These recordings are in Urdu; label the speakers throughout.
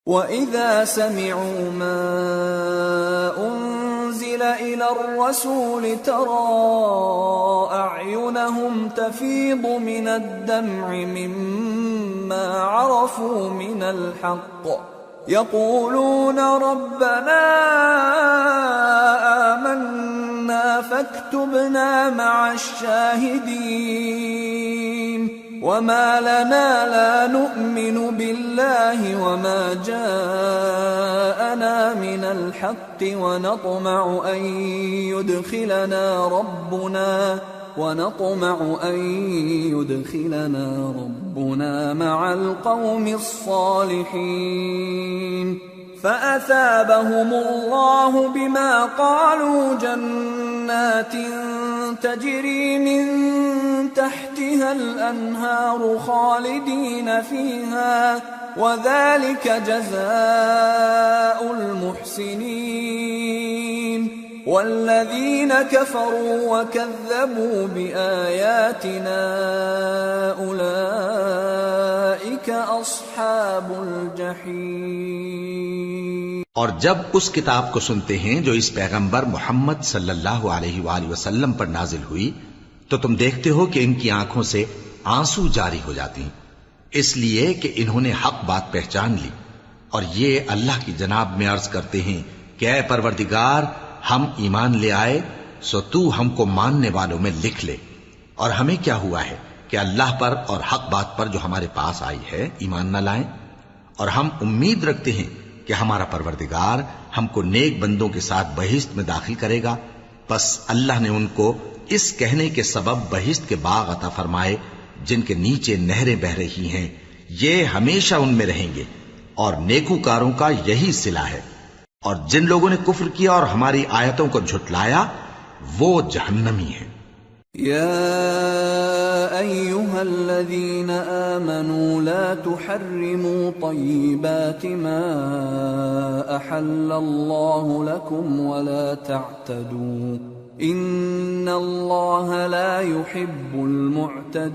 Speaker 1: وَإِذَا سَمِعُوا مَا أُنزِلَ إِلَى الرَّسُولِ تَرَىٰ أَعْيُنَهُمْ تَفِيضُ مِنَ الدَّمْعِ مِمَّا عَرَفُوا مِنَ الْحَقِّ يَقُولُونَ رَبَّنَا آمَنَّا فَاكْتُبْنَا مَعَ الشَّاهِدِينَ وَمَا لَنَا لَا نُؤْمِنُ بِاللَّهِ وَمَا جَاءَنَا مِنَ الْحَقِّ وَنَطْمَعُ أَن يُدْخِلَنَا رَبُّنَا مَعَ الْقَوْمِ الصَّالِحِينَ فَأَثَابَهُمُ اللَّهُ بِمَا قَالُوا جَنَّاتٍ تَجْرِي مِن تحتها الأنهار خالدين فيها وذلك جزاء المحسنين والذين كفروا وكذبوا بآياتنا أولئك أصحاب الجحيم۔
Speaker 2: اور جب اس کتاب کو سنتے ہیں جو اس پیغمبر محمد صلی اللہ علیہ وآلہ وسلم پر نازل ہوئی تو تم دیکھتے ہو کہ ان کی آنکھوں سے آنسو جاری ہو جاتی ہیں، اس لیے کہ انہوں نے حق بات پہچان لی، اور یہ اللہ کی جناب میں عرض کرتے ہیں کہ اے پروردگار، ہم ایمان لے آئے سو تو ہم کو ماننے والوں میں لکھ لے، اور ہمیں کیا ہوا ہے کہ اللہ پر اور حق بات پر جو ہمارے پاس آئی ہے ایمان نہ لائیں، اور ہم امید رکھتے ہیں کہ ہمارا پروردگار ہم کو نیک بندوں کے ساتھ بہشت میں داخل کرے گا۔ پس اللہ نے ان کو اس کہنے کے سبب بہشت کے باغ عطا فرمائے جن کے نیچے نہریں بہ رہی ہیں، یہ ہمیشہ ان میں رہیں گے، اور نیکوکاروں کا یہی صلہ ہے، اور جن لوگوں نے کفر کیا اور ہماری آیتوں کو جھٹلایا وہ جہنمی ہیں۔
Speaker 1: يا أيها الذين آمنوا لا تحرموا طيبات ما أحل الله لكم ولا تعتدوا إن الله لا يحب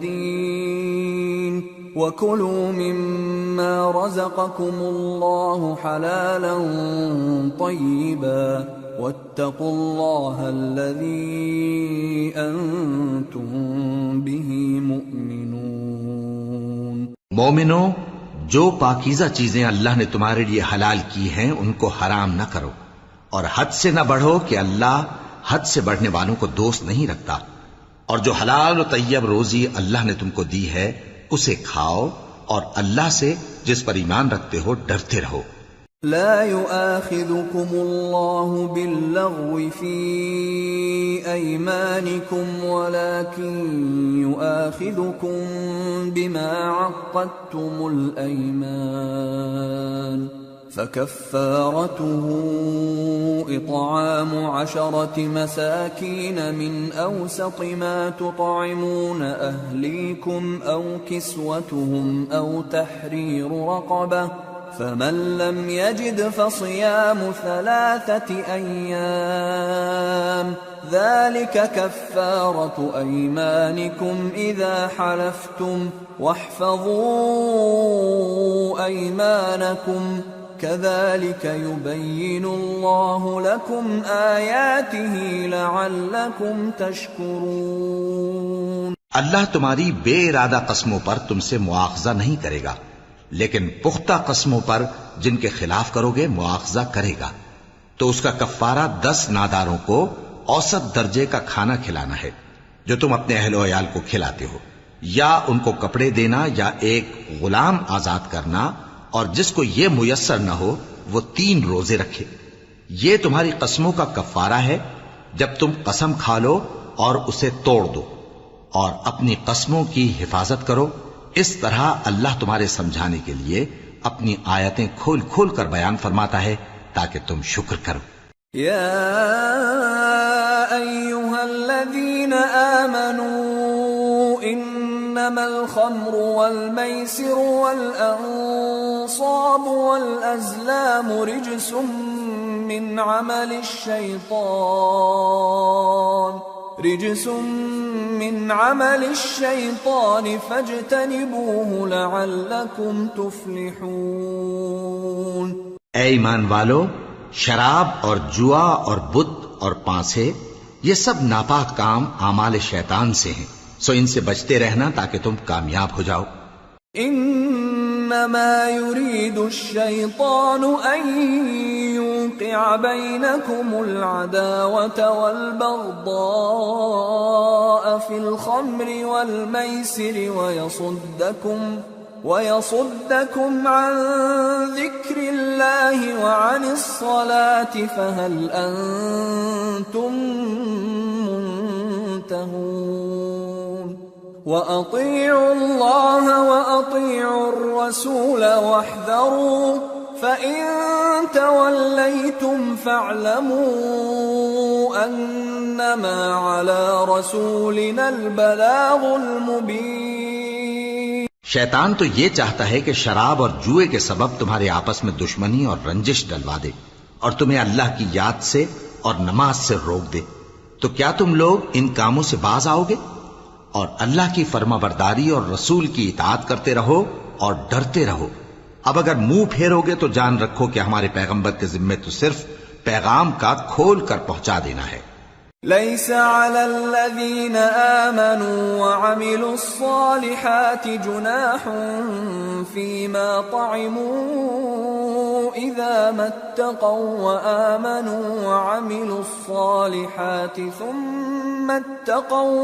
Speaker 1: المعتدين وكلوا مما رزقكم الله حلالا طيبا واتقوا الله الذي أنتم به مؤمنون۔
Speaker 2: مومنو، جو پاکیزہ چیزیں اللہ نے تمہارے لیے حلال کی ہیں ان کو حرام نہ کرو، اور حد سے نہ بڑھو کہ اللہ حد سے بڑھنے والوں کو دوست نہیں رکھتا، اور جو حلال و طیب روزی اللہ نے تم کو دی ہے اسے کھاؤ، اور اللہ سے جس پر ایمان رکھتے ہو ڈرتے رہو۔
Speaker 1: لا يؤاخذكم الله باللغو في أيمانكم ولكن يؤاخذكم بما عقدتم الأيمان فكفارته إطعام 10 مساكين من أوسط ما تطعمون أهليكم أو كسوتهم أو تحرير رقبة فمن لم يجد فصيام 3 أيام ذلك كفارة أيمانكم إذا حلفتم واحفظوا أيمانكم كذلك يبين الله لكم آياته لعلكم تشكرون۔
Speaker 2: اللہ تمہاری بے ارادہ قسموں پر تم سے مواخذہ نہیں کرے گا، لیکن پختہ قسموں پر جن کے خلاف کرو گے مواخذہ کرے گا، تو اس کا کفارہ 10 ناداروں کو اوسط درجے کا کھانا کھلانا ہے جو تم اپنے اہل و عیال کو کھلاتے ہو، یا ان کو کپڑے دینا یا ایک غلام آزاد کرنا، اور جس کو یہ میسر نہ ہو وہ 3 روزے رکھے۔ یہ تمہاری قسموں کا کفارہ ہے جب تم قسم کھا لو اور اسے توڑ دو، اور اپنی قسموں کی حفاظت کرو۔ اس طرح اللہ تمہارے سمجھانے کے لیے اپنی آیتیں کھول کھول کر بیان فرماتا ہے تاکہ تم شکر کرو۔
Speaker 1: یا ایھا الذین آمنوا انما الخمر والمیسر والانصاب والازلام رجس من عمل الشیطان فاجتنبوه لعلکم تفلحون۔
Speaker 2: اے ایمان والو، شراب اور جوا اور بت اور پانسے یہ سب ناپاک کام اعمال شیطان سے ہیں، سو ان سے بچتے رہنا تاکہ تم کامیاب ہو جاؤ۔
Speaker 1: انما يريد الشيطان ان يوقع بينكم العداوة والبغضاء في الخمر والميسر ويصدكم عن ذكر الله وعن الصلاة فهل أنتم منتهون وأطيعوا الله وأطيعوا الرسول واحذروا فإن توليتم فاعلموا أنما على رسولنا البلاغ المبين۔
Speaker 2: شیطان تو یہ چاہتا ہے کہ شراب اور جوئے کے سبب تمہارے آپس میں دشمنی اور رنجش ڈلوا دے اور تمہیں اللہ کی یاد سے اور نماز سے روک دے، تو کیا تم لوگ ان کاموں سے باز آؤ گے؟ اور اللہ کی فرما برداری اور رسول کی اطاعت کرتے رہو اور ڈرتے رہو۔ اب اگر منہ پھیرو گے تو جان رکھو کہ ہمارے پیغمبر کے ذمے تو صرف پیغام کا کھول کر پہنچا دینا ہے۔
Speaker 1: ليس على الذين آمنوا وعملوا الصالحات جناح فيما طعموا إذا ما اتقوا وآمنوا وعملوا الصالحات ثم اتقوا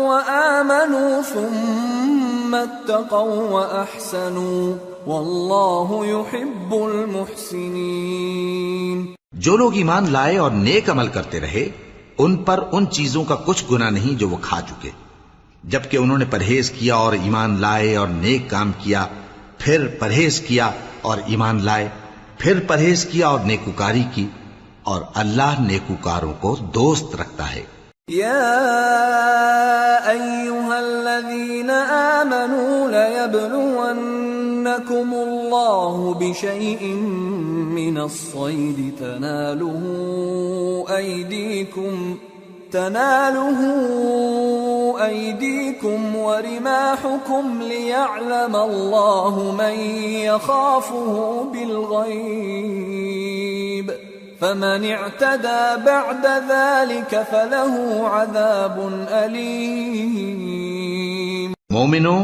Speaker 1: وأحسنوا والله يحب المحسنين۔
Speaker 2: جو لوگ ایمان لائے اور نیک عمل کرتے رہے ان پر ان چیزوں کا کچھ گناہ نہیں جو وہ کھا چکے، جبکہ انہوں نے پرہیز کیا اور ایمان لائے اور نیک کام کیا، پھر پرہیز کیا اور ایمان لائے، پھر پرہیز کیا اور نیکوکاری کی، اور اللہ نیکوکاروں کو دوست رکھتا ہے۔
Speaker 1: يا أيها الذين آمنوا ليبلونكم الله بشيء من الصيد تناله أيديكم ورماحكم ليعلم الله من يخافه بالغيب فمن اعتدى بعد ذلك فله عذاب أليم۔
Speaker 2: مومنو،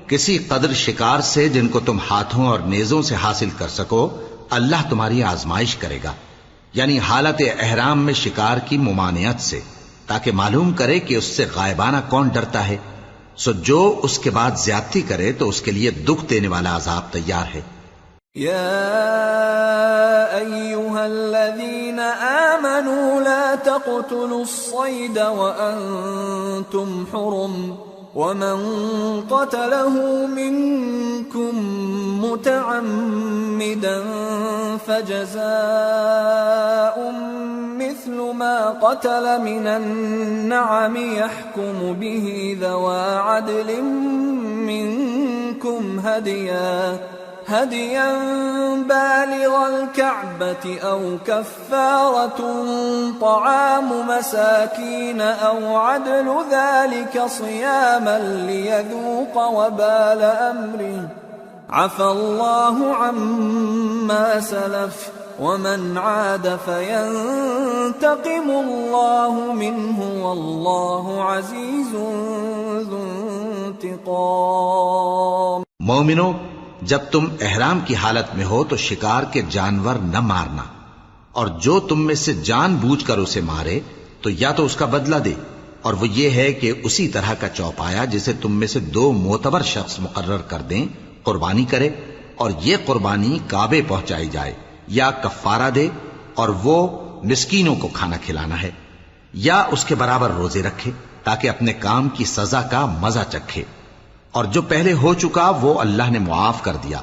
Speaker 2: کسی قدر شکار سے جن کو تم ہاتھوں اور نیزوں سے حاصل کر سکو اللہ تمہاری آزمائش کرے گا، یعنی حالت احرام میں شکار کی ممانعت سے، تاکہ معلوم کرے کہ اس سے غائبانہ کون ڈرتا ہے، سو جو اس کے بعد زیادتی کرے تو اس کے لیے دکھ دینے والا عذاب تیار ہے۔
Speaker 1: يا أيها الذين آمنوا لا تقتلوا الصيد وأنتم حرم ومن قتله منكم متعمدا فجزاء مثل ما قتل من النعم يحكم به ذوى عدل منكم هديا بالغ الكعبة أو كفارة طعام مساكين أو عدل ذلك صياما ليذوق وبال أمره عفى الله عما سلف ومن عاد فينتقم الله منه والله عزيز ذو انتقام۔
Speaker 2: مومنو، جب تم احرام کی حالت میں ہو تو شکار کے جانور نہ مارنا، اور جو تم میں سے جان بوجھ کر اسے مارے تو یا تو اس کا بدلہ دے، اور وہ یہ ہے کہ اسی طرح کا چوپایا جسے تم میں سے 2 معتبر شخص مقرر کر دیں قربانی کرے، اور یہ قربانی کعبے پہنچائی جائے، یا کفارہ دے اور وہ مسکینوں کو کھانا کھلانا ہے، یا اس کے برابر روزے رکھے تاکہ اپنے کام کی سزا کا مزہ چکھے، اور جو پہلے ہو چکا وہ اللہ نے معاف کر دیا،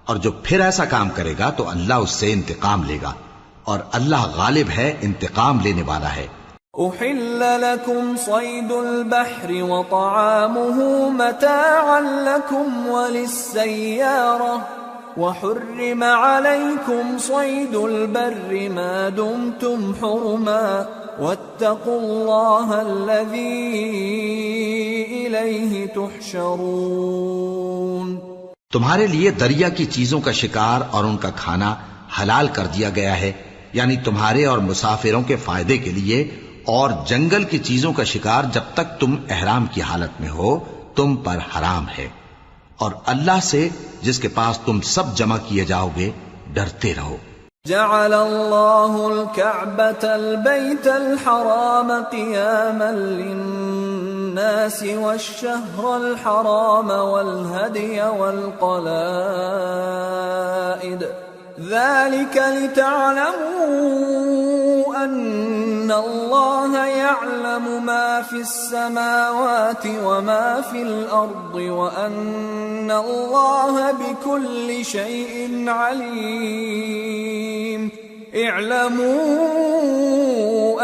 Speaker 2: اور جو پھر ایسا کام کرے گا تو اللہ اس سے انتقام لے گا، اور اللہ غالب ہے، انتقام لینے والا ہے۔
Speaker 1: أحل لكم صيد البحر وطعامه متاعا لكم وللسيارة وحرم عليكم صيد البر ما دمتم حرما واتقوا الله الذي إليه تحشرون۔
Speaker 2: تمہارے لیے دریا کی چیزوں کا شکار اور ان کا کھانا حلال کر دیا گیا ہے، یعنی تمہارے اور مسافروں کے فائدے کے لیے، اور جنگل کی چیزوں کا شکار جب تک تم احرام کی حالت میں ہو تم پر حرام ہے، اور اللہ سے جس کے پاس تم سب جمع کیے جاؤ گے ڈرتے رہو۔
Speaker 1: جعل اللہ الكعبة البيت الحرام قياما للناس والشهر الحرام والهدي والقلائد ذلك لتعلموا أن الله يعلم ما في السماوات وما في الأرض وأن الله بكل شيء عليم اعلموا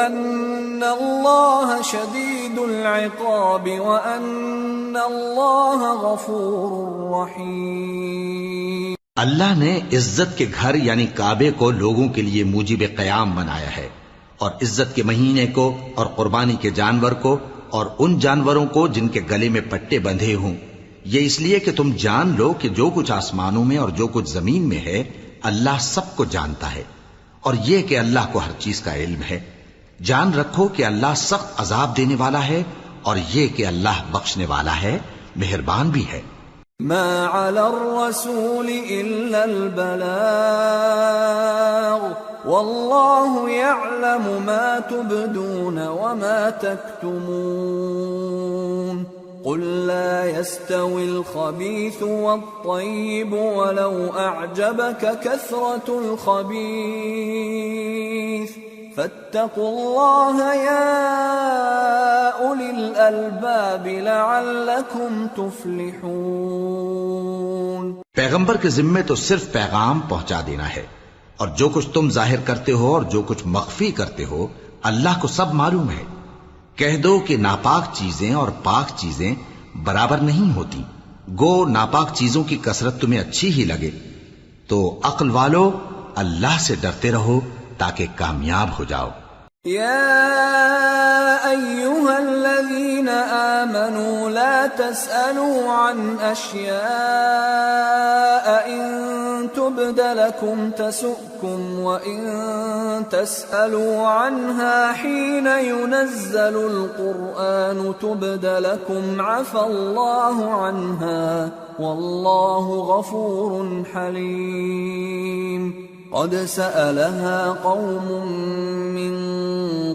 Speaker 1: أن الله شديد العقاب وأن الله غفور رحيم۔
Speaker 2: اللہ نے عزت کے گھر یعنی کعبے کو لوگوں کے لیے موجب قیام بنایا ہے، اور عزت کے مہینے کو اور قربانی کے جانور کو اور ان جانوروں کو جن کے گلے میں پٹے بندھے ہوں، یہ اس لیے کہ تم جان لو کہ جو کچھ آسمانوں میں اور جو کچھ زمین میں ہے اللہ سب کو جانتا ہے، اور یہ کہ اللہ کو ہر چیز کا علم ہے۔ جان رکھو کہ اللہ سخت عذاب دینے والا ہے، اور یہ کہ اللہ بخشنے والا ہے، مہربان بھی ہے۔
Speaker 1: ما على الرسول إلا البلاغ والله يعلم ما تبدون وما تكتمون قل لا يستوي الخبيث والطيب ولو أعجبك كثرة الخبيث فاتقوا الله يا أولي الألباب لعلكم تفلحون۔
Speaker 2: پیغمبر کے ذمے تو صرف پیغام پہنچا دینا ہے، اور جو کچھ تم ظاہر کرتے ہو اور جو کچھ مخفی کرتے ہو اللہ کو سب معلوم ہے۔ کہہ دو کہ ناپاک چیزیں اور پاک چیزیں برابر نہیں ہوتی، گو ناپاک چیزوں کی کثرت تمہیں اچھی ہی لگے، تو عقل والو اللہ سے ڈرتے رہو تاکہ کامیاب ہو جاؤ۔
Speaker 1: يا أيها الذين آمنوا لا تسألوا عن أشياء إن تبد لكم تسؤكم وإن تسألوا عنها حين ينزل القرآن تبد لكم عفى الله عنها والله غفور حليم۔ قد سألها قوم من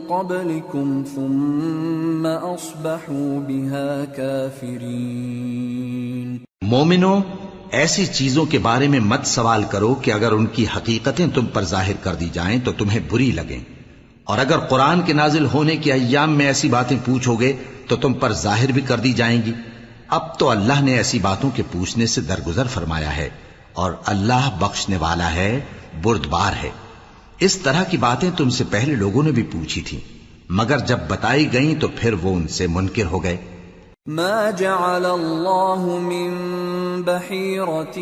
Speaker 1: قبلكم ثم أصبحوا بها كافرين۔
Speaker 2: مومنو، ایسی چیزوں کے بارے میں مت سوال کرو کہ اگر ان کی حقیقتیں تم پر ظاہر کر دی جائیں تو تمہیں بری لگیں، اور اگر قرآن کے نازل ہونے کے ایام میں ایسی باتیں پوچھو گے تو تم پر ظاہر بھی کر دی جائیں گی۔ اب تو اللہ نے ایسی باتوں کے پوچھنے سے درگزر فرمایا ہے، اور اللہ بخشنے والا ہے، بردبار ہے۔ اس طرح کی باتیں تم سے پہلے لوگوں نے بھی پوچھی تھی، مگر جب بتائی گئیں تو پھر وہ ان سے منکر ہو گئے۔
Speaker 1: ما جعل اللہ من بحیرة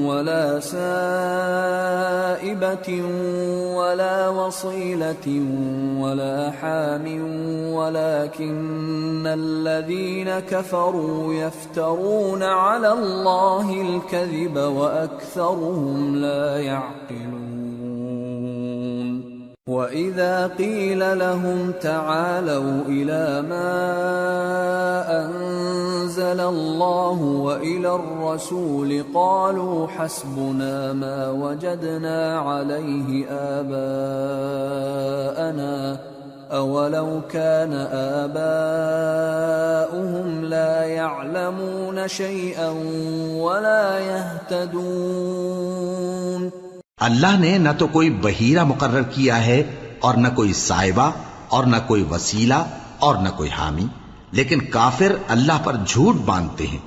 Speaker 1: ولا سائبة ولا وصیلة ولا حام ولكن الذین کفروا یفترون علی اللہ الکذب وأکثرهم لا يعقلون۔ وَإِذَا قِيلَ لَهُمْ تَعَالَوْا إِلَى مَا أَنزَلَ اللَّهُ وَإِلَى الرَّسُولِ قَالُوا حَسْبُنَا مَا وَجَدْنَا عَلَيْهِ آبَاءَنَا أَوَلَوْ كَانَ آبَاؤُهُمْ لَا يَعْلَمُونَ شَيْئًا وَلَا يَهْتَدُونَ۔
Speaker 2: اللہ نے نہ تو کوئی بحیرہ مقرر کیا ہے اور نہ کوئی سائبہ اور نہ کوئی وسیلہ اور نہ کوئی حامی، لیکن کافر اللہ پر جھوٹ باندھتے ہیں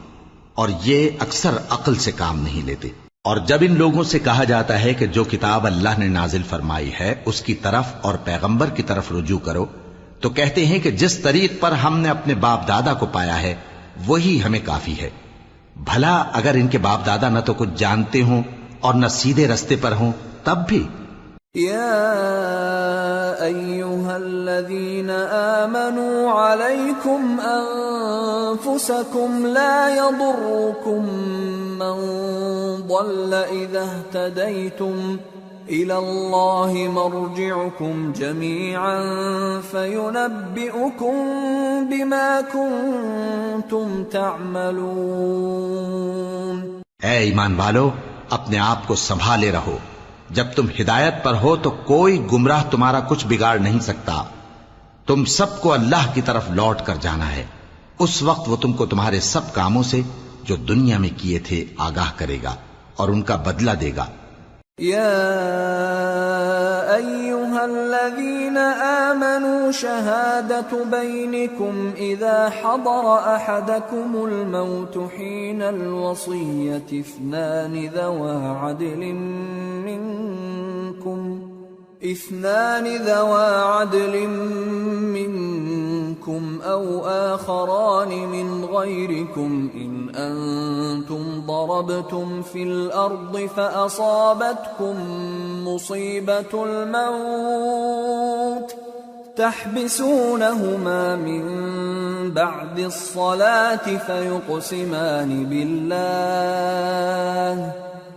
Speaker 2: اور یہ اکثر عقل سے کام نہیں لیتے۔ اور جب ان لوگوں سے کہا جاتا ہے کہ جو کتاب اللہ نے نازل فرمائی ہے اس کی طرف اور پیغمبر کی طرف رجوع کرو، تو کہتے ہیں کہ جس طریق پر ہم نے اپنے باپ دادا کو پایا ہے وہی ہمیں کافی ہے۔ بھلا اگر ان کے باپ دادا نہ تو کچھ جانتے ہوں اور نہ سیدھے رستے پر ہوں تب بھی۔
Speaker 1: یا ایہا الذین آمنوا علیکم انفسکم لا یضرکم من ضل اذا اہتدیتم إِلَى اللَّهِ مَرْجِعُكُمْ جَمِيعًا فَيُنَبِّئُكُم بِمَا كُنتُمْ تَعْمَلُونَ۔
Speaker 2: اے ایمان والو، اپنے آپ کو سنبھالے رہو، جب تم ہدایت پر ہو تو کوئی گمراہ تمہارا کچھ بگاڑ نہیں سکتا۔ تم سب کو اللہ کی طرف لوٹ کر جانا ہے، اس وقت وہ تم کو تمہارے سب کاموں سے جو دنیا میں کیے تھے آگاہ کرے گا اور ان کا بدلہ دے گا۔
Speaker 1: يا أيها الذين آمنوا شهادة بينكم إذا حضر أحدكم الموت حين الوصية اثنان ذوى عدل منكم أو آخران من غيركم إن أنتم ضربتم في الأرض فأصابتكم مصيبة الموت تحبسونهما من بعد الصلاة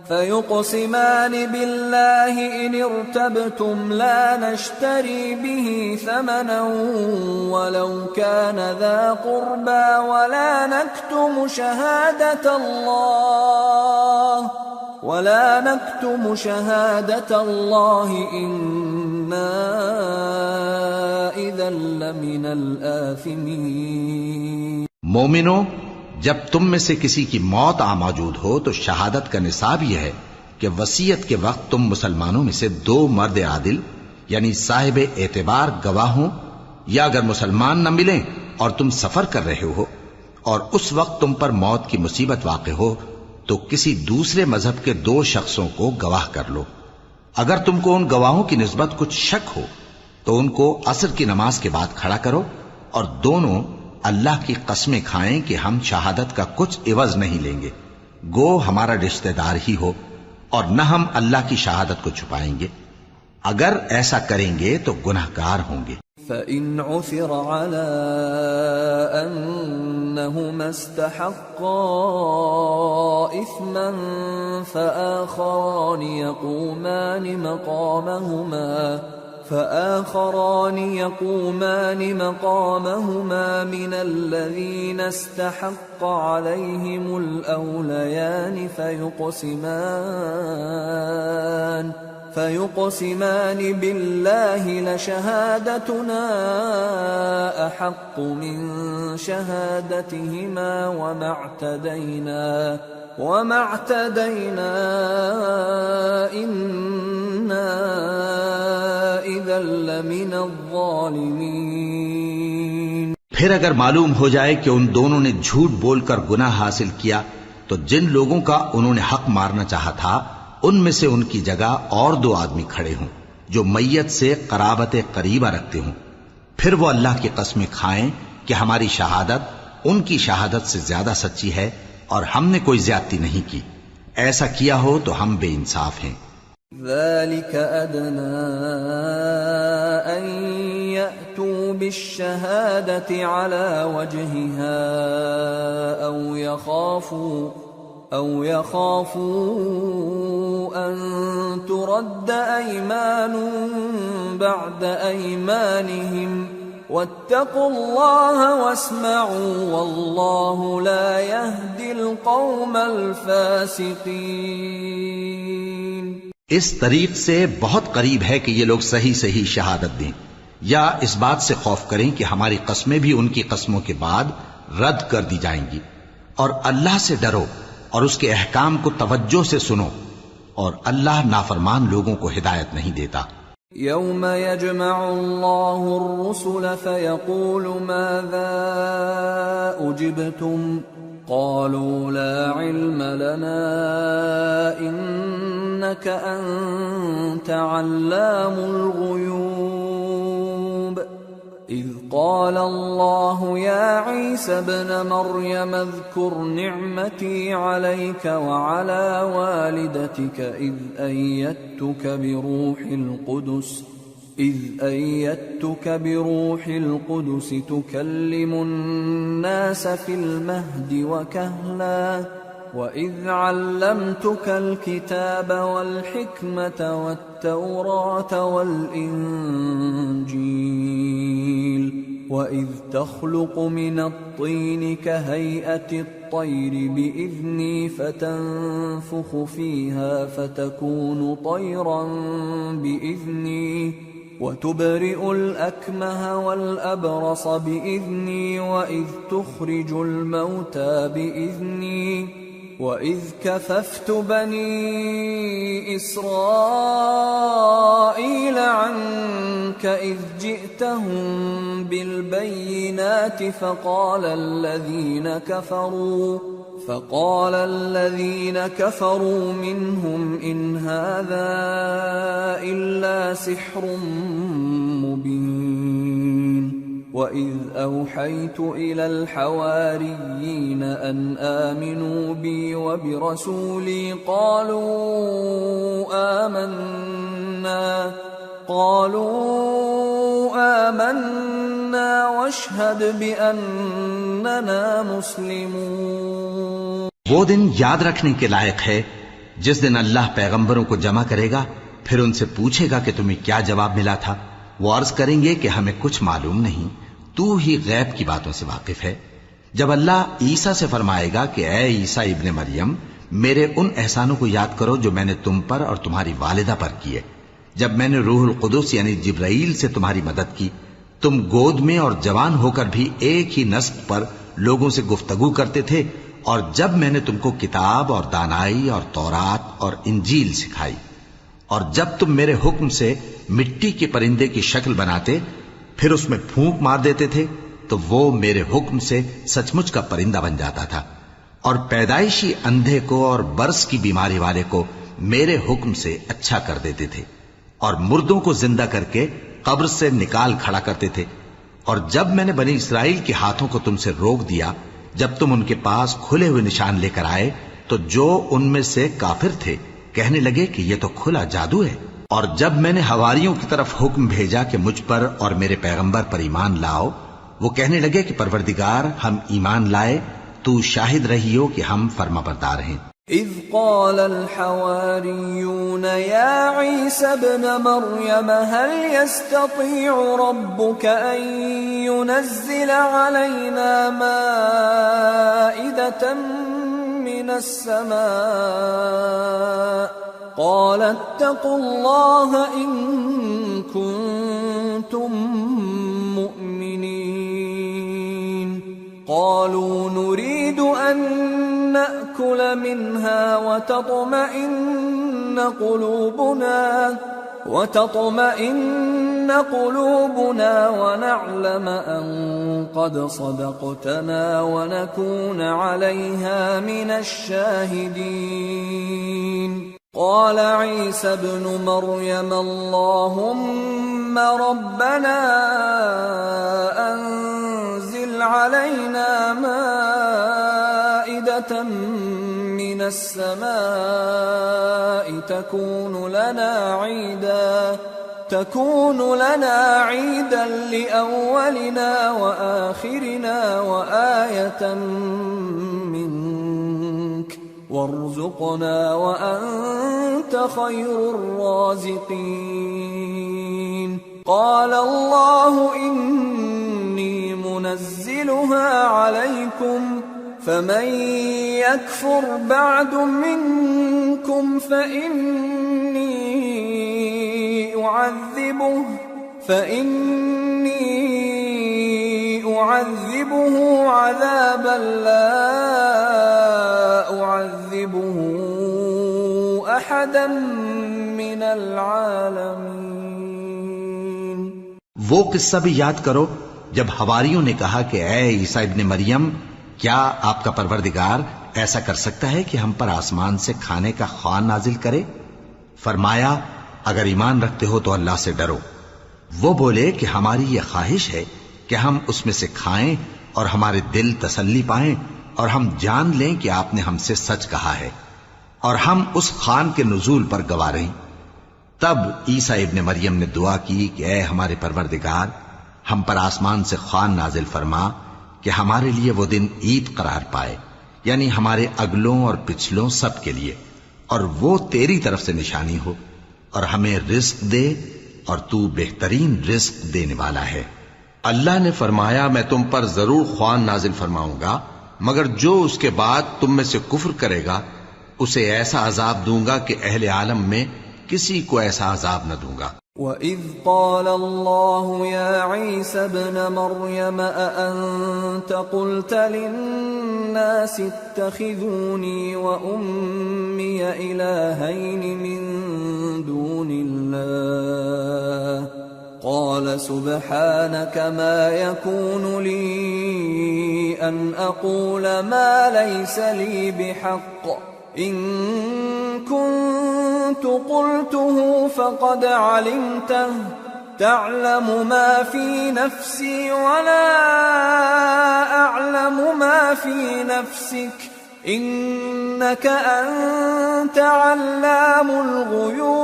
Speaker 1: فيقسمان بالله إن ارتبتم لا نشتري به ثمنا ولو كان ذا قربى ولا نكتم شهادة الله إنا إذا لمن الآثمين۔
Speaker 2: مومنو، جب تم میں سے کسی کی موت آ موجود ہو تو شہادت کا نصاب یہ ہے کہ وصیت کے وقت تم مسلمانوں میں سے دو مرد عادل یعنی صاحب اعتبار گواہ ہوں، یا اگر مسلمان نہ ملیں اور تم سفر کر رہے ہو اور اس وقت تم پر موت کی مصیبت واقع ہو تو کسی دوسرے مذہب کے دو شخصوں کو گواہ کر لو۔ اگر تم کو ان گواہوں کی نسبت کچھ شک ہو تو ان کو عصر کی نماز کے بعد کھڑا کرو اور دونوں اللہ کی قسمیں کھائیں کہ ہم شہادت کا کچھ عوض نہیں لیں گے، گو ہمارا رشتہ دار ہی ہو، اور نہ ہم اللہ کی شہادت کو چھپائیں گے۔ اگر ایسا کریں گے تو گناہگار ہوں گے۔
Speaker 1: فَإِنْ عُثِرَ عَلَىٰ أَنَّهُمَا اسْتَحَقَّا إِثْمًا فآخران يقومان مقامهما من الذين استحق عليهم الأوليان فيقسمان بالله لشهادتنا أحق من شهادتهما وما اعتدينا إنا إذا لمن الظالمين۔
Speaker 2: پھر اگر معلوم ہو جائے کہ ان دونوں نے جھوٹ بول کر گناہ حاصل کیا تو جن لوگوں کا انہوں نے حق مارنا چاہا تھا ان میں سے ان کی جگہ اور دو آدمی کھڑے ہوں جو میت سے قرابت قریبہ رکھتے ہوں، پھر وہ اللہ کی قسمیں کھائیں کہ ہماری شہادت ان کی شہادت سے زیادہ سچی ہے اور ہم نے کوئی زیادتی نہیں کی۔ ایسا کیا ہو تو ہم بے انصاف ہیں۔
Speaker 1: ذلك أدنى أن يأتوا بالشهادة على وجهها أو يخافوا أن ترد أيمان بعد أيمانهم واتقوا الله واسمعوا والله لا يهدي القوم الفاسقين۔
Speaker 2: اس طریق سے بہت قریب ہے کہ یہ لوگ صحیح شہادت دیں، یا اس بات سے خوف کریں کہ ہماری قسمیں بھی ان کی قسموں کے بعد رد کر دی جائیں گی، اور اللہ سے ڈرو اور اس کے احکام کو توجہ سے سنو، اور اللہ نافرمان لوگوں کو ہدایت نہیں دیتا۔
Speaker 1: يوم يجمع الله الرسل فيقول ماذا أجبتم قالوا لا علم لنا إنك أنت علام الغيوب إذ قال الله يا عيسى ابن مريم اذكر نعمتي عليك وعلى والدتك إذ أيدتك بروح القدس تكلم الناس في المهد وكهلا وَإِذْ عَلَّمْتُكَ الْكِتَابَ وَالْحِكْمَةَ وَالتَّوْرَاةَ وَالْإِنْجِيلَ وَإِذْ تَخْلُقُ مِنَ الطِّينِ كَهَيْئَةِ الطَّيْرِ بِإِذْنِي فَتَنفُخُ فِيهَا فَتَكُونُ طَيْرًا بِإِذْنِي وَتُبْرِئُ الْأَكْمَهَ وَالْأَبْرَصَ بِإِذْنِي وَإِذْ تُخْرِجُ الْمَوْتَى بِإِذْنِي وَإِذْ كَفَفْتُ بَنِي إِسْرَائِيلَ عَنكَ إِذْ جِئْتَهُم بِالْبَيِّنَاتِ فَقَالَ الَّذِينَ كَفَرُوا مِنْهُمْ إِنْ هَذَا إِلَّا سِحْرٌ مُبِينٌ وَإِذْ أَوْحَيْتُ إِلَى الْحَوَارِيِّينَ أَنْ آمِنُوا بِي وَبِرَسُولِي قالوا آمنا واشهد بأننا مسلمون۔
Speaker 2: وہ دن یاد رکھنے کے لائق ہے جس دن اللہ پیغمبروں کو جمع کرے گا، پھر ان سے پوچھے گا کہ تمہیں کیا جواب ملا تھا۔ وہ عرض کریں گے کہ ہمیں کچھ معلوم نہیں، تو ہی غیب کی باتوں سے واقف ہے۔ جب اللہ عیسیٰ سے فرمائے گا کہ اے عیسیٰ ابن مریم، میرے ان احسانوں کو یاد کرو جو میں نے تم پر اور تمہاری والدہ پر کیے، جب میں نے روح القدس یعنی جبرائیل سے تمہاری مدد کی، تم گود میں اور جوان ہو کر بھی ایک ہی نسق پر لوگوں سے گفتگو کرتے تھے، اور جب میں نے تم کو کتاب اور دانائی اور تورات اور انجیل سکھائی، اور جب تم میرے حکم سے مٹی کے پرندے کی شکل بناتے پھر اس میں پھونک مار دیتے تھے تو وہ میرے حکم سے سچ مچ کا پرندہ بن جاتا تھا، اور پیدائشی اندھے کو اور برس کی بیماری والے کو میرے حکم سے اچھا کر دیتے تھے، اور مردوں کو زندہ کر کے قبر سے نکال کھڑا کرتے تھے۔ اور جب میں نے بنی اسرائیل کے ہاتھوں کو تم سے روک دیا، جب تم ان کے پاس کھلے ہوئے نشان لے کر آئے تو جو ان میں سے کافر تھے کہنے لگے کہ یہ تو کھلا جادو ہے۔ اور جب میں نے حواریوں کی طرف حکم بھیجا کہ مجھ پر اور میرے پیغمبر پر ایمان لاؤ، وہ کہنے لگے کہ پروردگار ہم ایمان لائے، تو شاہد رہیو کہ ہم فرما بردار ہیں۔
Speaker 1: اذ قال الحواريون يا عيسى ابن مريم هل يستطيع ربك أن ينزل علينا مائدة من السماء قال اتقوا الله إن كنتم مؤمنين قالوا نريد أن نأكل منها وتطمئن قلوبنا ونعلم أن قد صدقتنا ونكون عليها من الشاهدين قال عيسى ابن مريم اللهم ربنا أنزل علينا مائدة من السماء تكون لنا عيدا لأولنا وآخرنا وآية منك وارزقنا وأنت خير الرازقين قال الله إني منزلها عليكم فمن يكفر بعد منكم فإني أعذبه عذابا لا أعذبه أحدا من العالمين۔
Speaker 2: وہ قصہ بھی یاد کرو جب حواریوں نے کہا کہ اے عیسیٰ ابن مریم، کیا آپ کا پروردگار ایسا کر سکتا ہے کہ ہم پر آسمان سے کھانے کا خوان نازل کرے؟ فرمایا اگر ایمان رکھتے ہو تو اللہ سے ڈرو۔ وہ بولے کہ ہماری یہ خواہش ہے کہ ہم اس میں سے کھائیں اور ہمارے دل تسلی پائیں اور ہم جان لیں کہ آپ نے ہم سے سچ کہا ہے اور ہم اس خوان کے نزول پر گواہ رہیں۔ تب عیسیٰ ابن مریم نے دعا کی کہ اے ہمارے پروردگار، ہم پر آسمان سے خوان نازل فرما کہ ہمارے لیے وہ دن عید قرار پائے، یعنی ہمارے اگلوں اور پچھلوں سب کے لیے، اور وہ تیری طرف سے نشانی ہو، اور ہمیں رزق دے، اور تو بہترین رزق دینے والا ہے۔ اللہ نے فرمایا میں تم پر ضرور خوان نازل فرماؤں گا، مگر جو اس کے بعد تم میں سے کفر کرے گا اسے ایسا عذاب دوں گا کہ اہل عالم میں کسی کو ایسا عذاب نہ دوں گا۔
Speaker 1: وَإِذْ قَالَ اللَّهُ يَا عِيسَى ابْنَ مَرْيَمَ أَأَنْتَ قُلْتَ لِلنَّاسِ اتَّخِذُونِي وَأُمِّيَ إِلَٰهَيْنِ مِن دُونِ اللَّهِ قَالَ سُبْحَانَكَ مَا يَكُونُ لِي أَنْ أَقُولَ مَا لَيْسَ لِي بِحَقٍّ إِن كُنتُ قُلْتُهُ فَقَدْ عَلِمْتَهُ تَعْلَمُ مَا فِي نَفْسِي وَلَا أَعْلَمُ مَا فِي نَفْسِكَ إِنَّكَ أَنْتَ عَلَّامُ الْغُيُوبِ۔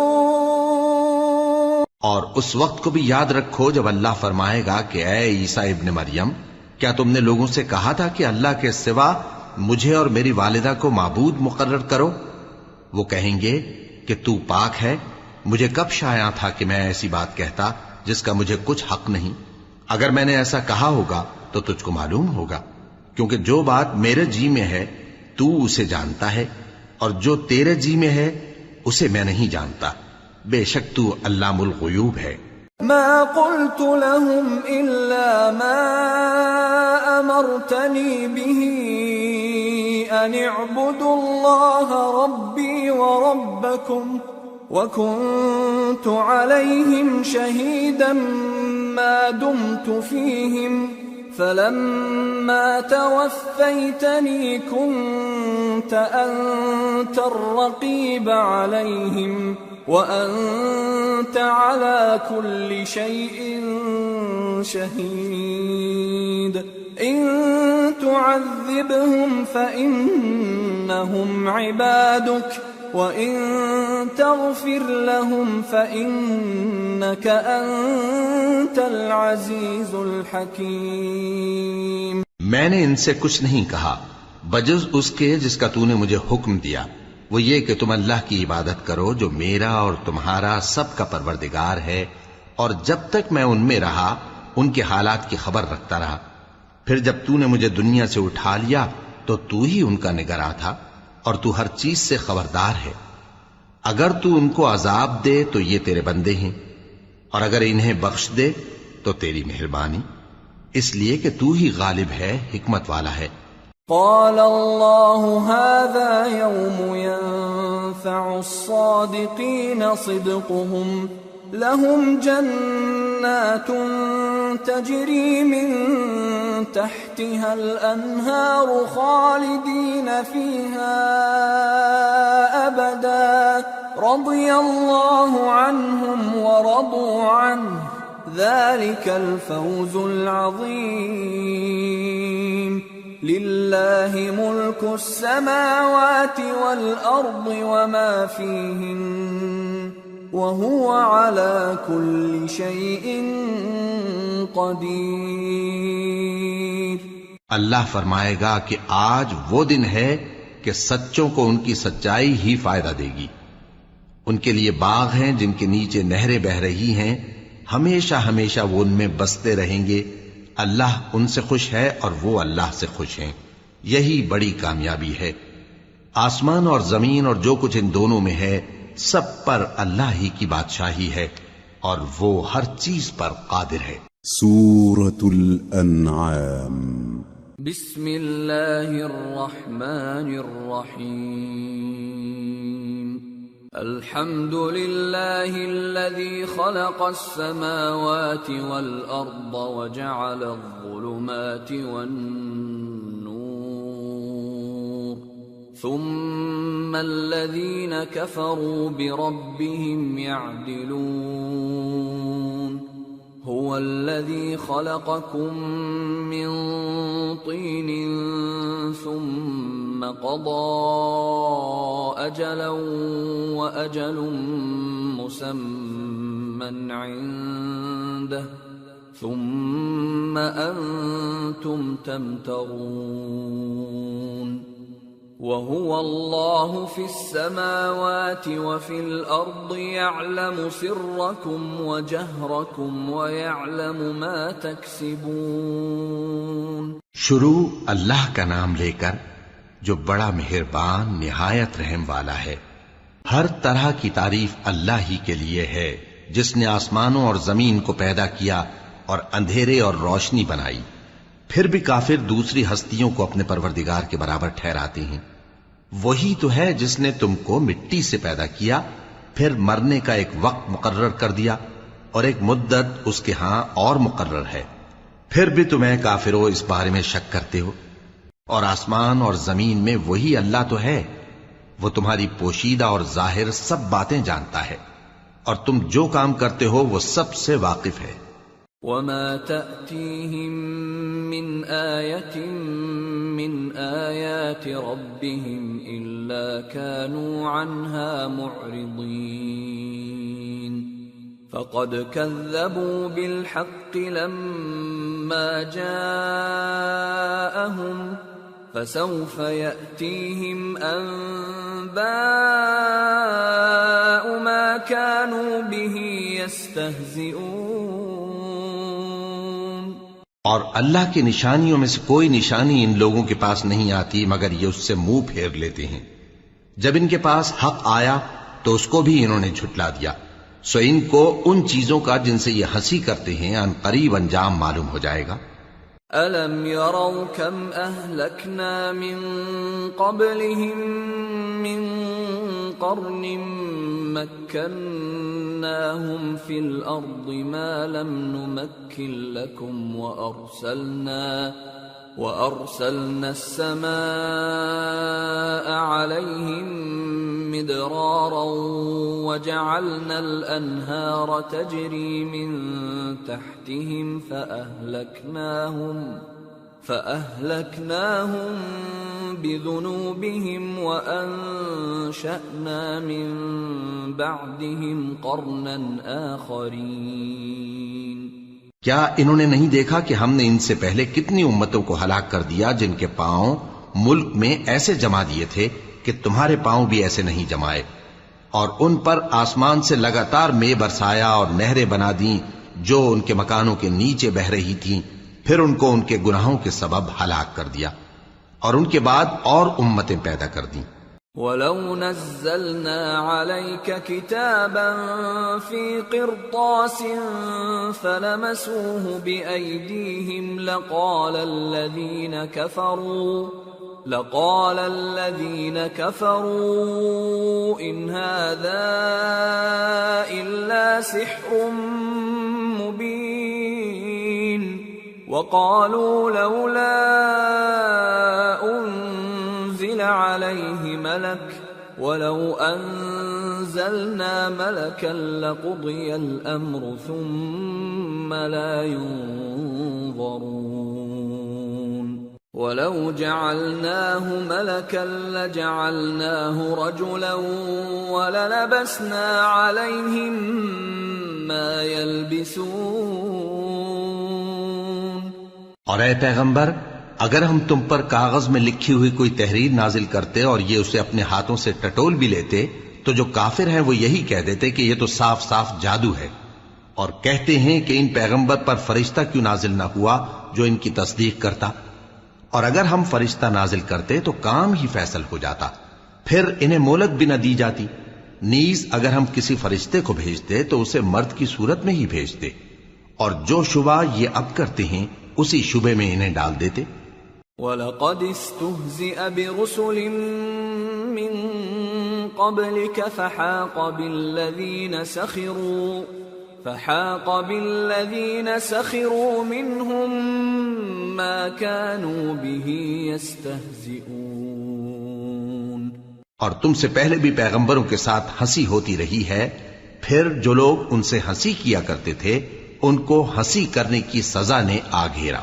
Speaker 2: اور اس وقت کو بھی یاد رکھو جب اللہ فرمائے گا کہ اے عیسیٰ ابن مریم، کیا تم نے لوگوں سے کہا تھا کہ اللہ کے سوا مجھے اور میری والدہ کو معبود مقرر کرو؟ وہ کہیں گے کہ تو پاک ہے، مجھے کب شایع تھا کہ میں ایسی بات کہتا جس کا مجھے کچھ حق نہیں۔ اگر میں نے ایسا کہا ہوگا تو تجھ کو معلوم ہوگا، کیونکہ جو بات میرے جی میں ہے تو اسے جانتا ہے، اور جو تیرے جی میں ہے اسے میں نہیں جانتا۔ بے شک تو علام الغیوب ہے۔
Speaker 1: ما قلت لهم إلا ما أمرتني به أن اعبدوا الله ربي وربكم وكنت عليهم شهيدا ما دمت فيهم فلما توفيتني كنت أنت الرقيب عليهم وأنت على كل شيء شهيد إن تعذبهم فإنهم عبادك وإن تغفر لهم فإنك أنت العزيز الحكيم۔
Speaker 2: میں نے ان سے کچھ نہیں کہا بجز اس کے جس کا تو نے مجھے حکم دیا، وہ یہ کہ تم اللہ کی عبادت کرو جو میرا اور تمہارا سب کا پروردگار ہے، اور جب تک میں ان میں رہا ان کے حالات کی خبر رکھتا رہا۔ پھر جب تو نے مجھے دنیا سے اٹھا لیا تو تو ہی ان کا نگراں تھا، اور تو ہر چیز سے خبردار ہے۔ اگر تو ان کو عذاب دے تو یہ تیرے بندے ہیں، اور اگر انہیں بخش دے تو تیری مہربانی، اس لیے کہ تو ہی غالب ہے، حکمت والا ہے۔
Speaker 1: قال الله هذا يوم ينفع الصادقين صدقهم لهم جنات تجري من تحتها الأنهار خالدين فيها أبدا رضي الله عنهم ورضوا عنه ذلك الفوز العظيم لله ملك السماوات والأرض وما فيهن وهو على كل شيء قدير۔
Speaker 2: اللہ فرمائے گا کہ آج وہ دن ہے کہ سچوں کو ان کی سچائی ہی فائدہ دے گی۔ ان کے لیے باغ ہیں جن کے نیچے نہریں بہہ رہی ہیں، ہمیشہ ہمیشہ وہ ان میں بستے رہیں گے۔ اللہ ان سے خوش ہے اور وہ اللہ سے خوش ہیں، یہی بڑی کامیابی ہے۔ آسمان اور زمین اور جو کچھ ان دونوں میں ہے سب پر اللہ ہی کی بادشاہی ہے، اور وہ ہر چیز پر قادر ہے۔
Speaker 3: سورة الأنعام۔
Speaker 1: بسم اللہ الرحمن الرحیم۔ الحمد للہ الذی خلق السماوات والأرض وجعل الظلمات والنور ثم الذین کفروا بربهم يعدلون هو الذي خلقكم من طين ثم قضى أجلا وأجل مسمى عنده ثم أنتم تمترون وَهُوَ اللَّهُ فِي السَّمَاوَاتِ وَفِي الْأَرْضِ يَعْلَمُ سِرَّكُمْ وَجَهْرَكُمْ وَيَعْلَمُ مَا تَكْسِبُونَ۔
Speaker 2: شروع اللہ کا نام لے کر جو بڑا مہربان نہایت رحم والا ہے۔ ہر طرح کی تعریف اللہ ہی کے لیے ہے جس نے آسمانوں اور زمین کو پیدا کیا اور اندھیرے اور روشنی بنائی۔ پھر بھی کافر دوسری ہستیوں کو اپنے پروردگار کے برابر ٹھہراتے ہیں۔ وہی تو ہے جس نے تم کو مٹی سے پیدا کیا، پھر مرنے کا ایک وقت مقرر کر دیا اور ایک مدت اس کے ہاں اور مقرر ہے، پھر بھی تمہیں کافروں اس بارے میں شک کرتے ہو۔ اور آسمان اور زمین میں وہی اللہ تو ہے، وہ تمہاری پوشیدہ اور ظاہر سب باتیں جانتا ہے، اور تم جو کام کرتے ہو وہ سب سے واقف ہے۔
Speaker 1: وَمَا تَأْتِيهِم مِّنْ آيَةٍ مِّنْ آيَاتِ رَبِّهِمْ إِلَّا كَانُوا عَنْهَا مُعْرِضِينَ فَقَدْ كَذَّبُوا بِالْحَقِّ لَمَّا جَاءَهُمْ فَسَوْفَ يَأْتِيهِمْ أَنبَاءُ مَا كَانُوا بِهِ يَسْتَهْزِئُونَ۔
Speaker 2: اور اللہ کی نشانیوں میں سے کوئی نشانی ان لوگوں کے پاس نہیں آتی مگر یہ اس سے منہ پھیر لیتے ہیں۔ جب ان کے پاس حق آیا تو اس کو بھی انہوں نے جھٹلا دیا، سو ان کو ان چیزوں کا جن سے یہ ہنسی کرتے ہیں ان قریب انجام معلوم ہو جائے گا۔
Speaker 1: أَلَمْ يَرَوْا كَمْ أَهْلَكْنَا مِنْ قَبْلِهِمْ مِنْ قَرْنٍ مَكَّنَّاهُمْ فِي الْأَرْضِ مَا لَمْ نُمَكِّنْ لَكُمْ وَأَرْسَلْنَا السَّمَاءَ عَلَيْهِمْ مِدْرَارًا وَجَعَلْنَا الْأَنْهَارَ تَجْرِي مِنْ تَحْتِهِمْ فَأَهْلَكْنَاهُمْ بِذُنُوبِهِمْ وَأَنشَأْنَا مِنْ بَعْدِهِمْ قَرْنًا آخَرِينَ۔
Speaker 2: کیا انہوں نے نہیں دیکھا کہ ہم نے ان سے پہلے کتنی امتوں کو ہلاک کر دیا جن کے پاؤں ملک میں ایسے جما دیے تھے کہ تمہارے پاؤں بھی ایسے نہیں جمائے، اور ان پر آسمان سے لگاتار مے برسایا اور نہریں بنا دیں جو ان کے مکانوں کے نیچے بہ رہی تھیں، پھر ان کو ان کے گناہوں کے سبب ہلاک کر دیا، اور ان کے بعد اور امتیں پیدا کر دیں۔
Speaker 1: وَلَوْ نَزَّلْنَا عَلَيْكَ كِتَابًا فِي قِرْطَاسٍ فَلَمَسُوهُ بِأَيْدِيهِمْ لَقَالَ الَّذِينَ كَفَرُوا إِنْ هَذَا إِلَّا سِحْرٌ مُبِينٌ وَقَالُوا لَوْلَا أُنزِلَ عَلَيْهِ مَلَكٌ وَلَوْ أَنزَلْنَا مَلَكًا لَقُضِيَ الْأَمْرُ ثُمَّ لَا يُنظَرُونَ وَلَوْ جَعَلْنَاهُ مَلَكًا لَجَعَلْنَاهُ رَجُلًا وَلَلَبَسْنَا عَلَيْهِمْ مَا يَلْبِسُونَ۔
Speaker 2: اور اے پیغمبر، اگر ہم تم پر کاغذ میں لکھی ہوئی کوئی تحریر نازل کرتے اور یہ اسے اپنے ہاتھوں سے ٹٹول بھی لیتے تو جو کافر ہیں وہ یہی کہہ دیتے کہ یہ تو صاف صاف جادو ہے، اور کہتے ہیں کہ ان پیغمبر پر فرشتہ کیوں نازل نہ ہوا جو ان کی تصدیق کرتا، اور اگر ہم فرشتہ نازل کرتے تو کام ہی فیصل ہو جاتا، پھر انہیں مہلت بھی نہ دی جاتی۔ نیز اگر ہم کسی فرشتے کو بھیجتے تو اسے مرد کی صورت میں ہی بھیجتے، اور جو شبہ یہ اب کرتے ہیں اسی شبے میں انہیں ڈال دیتے۔
Speaker 1: وَلَقَدِ اسْتُهْزِئَ بِرُسُلٍ مِّن قَبْلِكَ فَحَاقَ بِالَّذِينَ سَخِرُوا مِنْهُمْ مَا كَانُوا بِهِ يَسْتَهْزِئُونَ۔
Speaker 2: اور تم سے پہلے بھی پیغمبروں کے ساتھ ہنسی ہوتی رہی ہے، پھر جو لوگ ان سے ہنسی کیا کرتے تھے ان کو ہنسی کرنے کی سزا نے آ گھیرا۔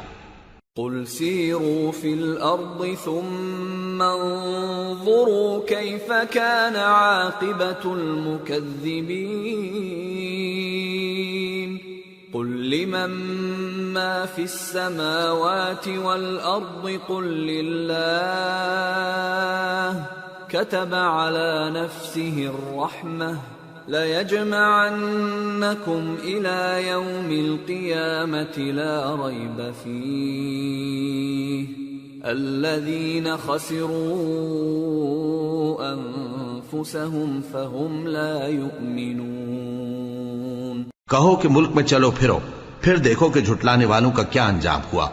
Speaker 1: قُلْ سِيرُوا فِي الْأَرْضِ ثُمَّ انظُرُوا كَيْفَ كَانَ عَاقِبَةُ الْمُكَذِّبِينَ قُلْ لِمَن ما في السماوات والأرض قل لله كتب على نفسه الرحمة ليجمعنكم إلى يوم القيامة لا ريب فيه الذين خسروا أنفسهم فهم لا يؤمنون۔
Speaker 2: کہو کہ ملک میں چلو پھرو، پھر دیکھو کہ جھٹلانے والوں کا کیا انجام ہوا۔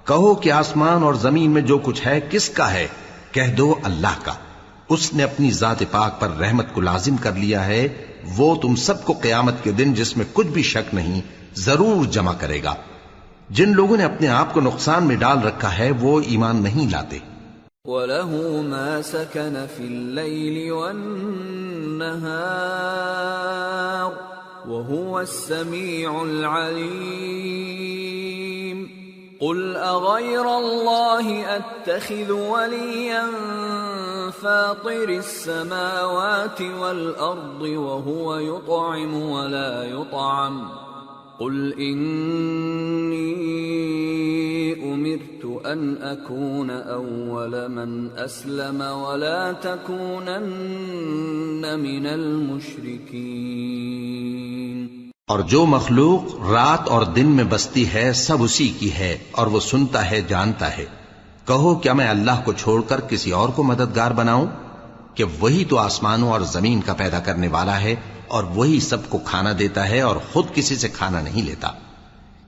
Speaker 2: کہو کہ آسمان اور زمین میں جو کچھ ہے کس کا ہے؟ کہہ دو اللہ کا۔ اس نے اپنی ذات پاک پر رحمت کو لازم کر لیا ہے، وہ تم سب کو قیامت کے دن جس میں کچھ بھی شک نہیں ضرور جمع کرے گا۔ جن لوگوں نے اپنے آپ کو نقصان میں ڈال رکھا ہے وہ ایمان نہیں لاتے۔
Speaker 1: وَلَهُ مَا سَكَنَ فِي اللَّيْلِ وَالنَّهَارِ وَهُوَ السَّمِيعُ الْعَلِيمُ۔ قُلْ أَغَيْرَ اللَّهِ أَتَّخِذُ وَلِيًّا فَاطِرِ السَّمَاوَاتِ وَالْأَرْضِ وَهُوَ يُطْعِمُ وَلَا يُطْعَمُ قُلْ إِنِّي أُمِرْتُ أَنْ أَكُونَ أَوَّلَ مَنْ أَسْلَمَ وَلَا تَكُونَنَّ مِنَ الْمُشْرِكِينَ۔
Speaker 2: اور جو مخلوق رات اور دن میں بستی ہے سب اسی کی ہے، اور وہ سنتا ہے جانتا ہے۔ کہو کیا میں اللہ کو چھوڑ کر کسی اور کو مددگار بناؤں؟ کہ وہی تو آسمانوں اور زمین کا پیدا کرنے والا ہے، اور وہی سب کو کھانا دیتا ہے اور خود کسی سے کھانا نہیں لیتا۔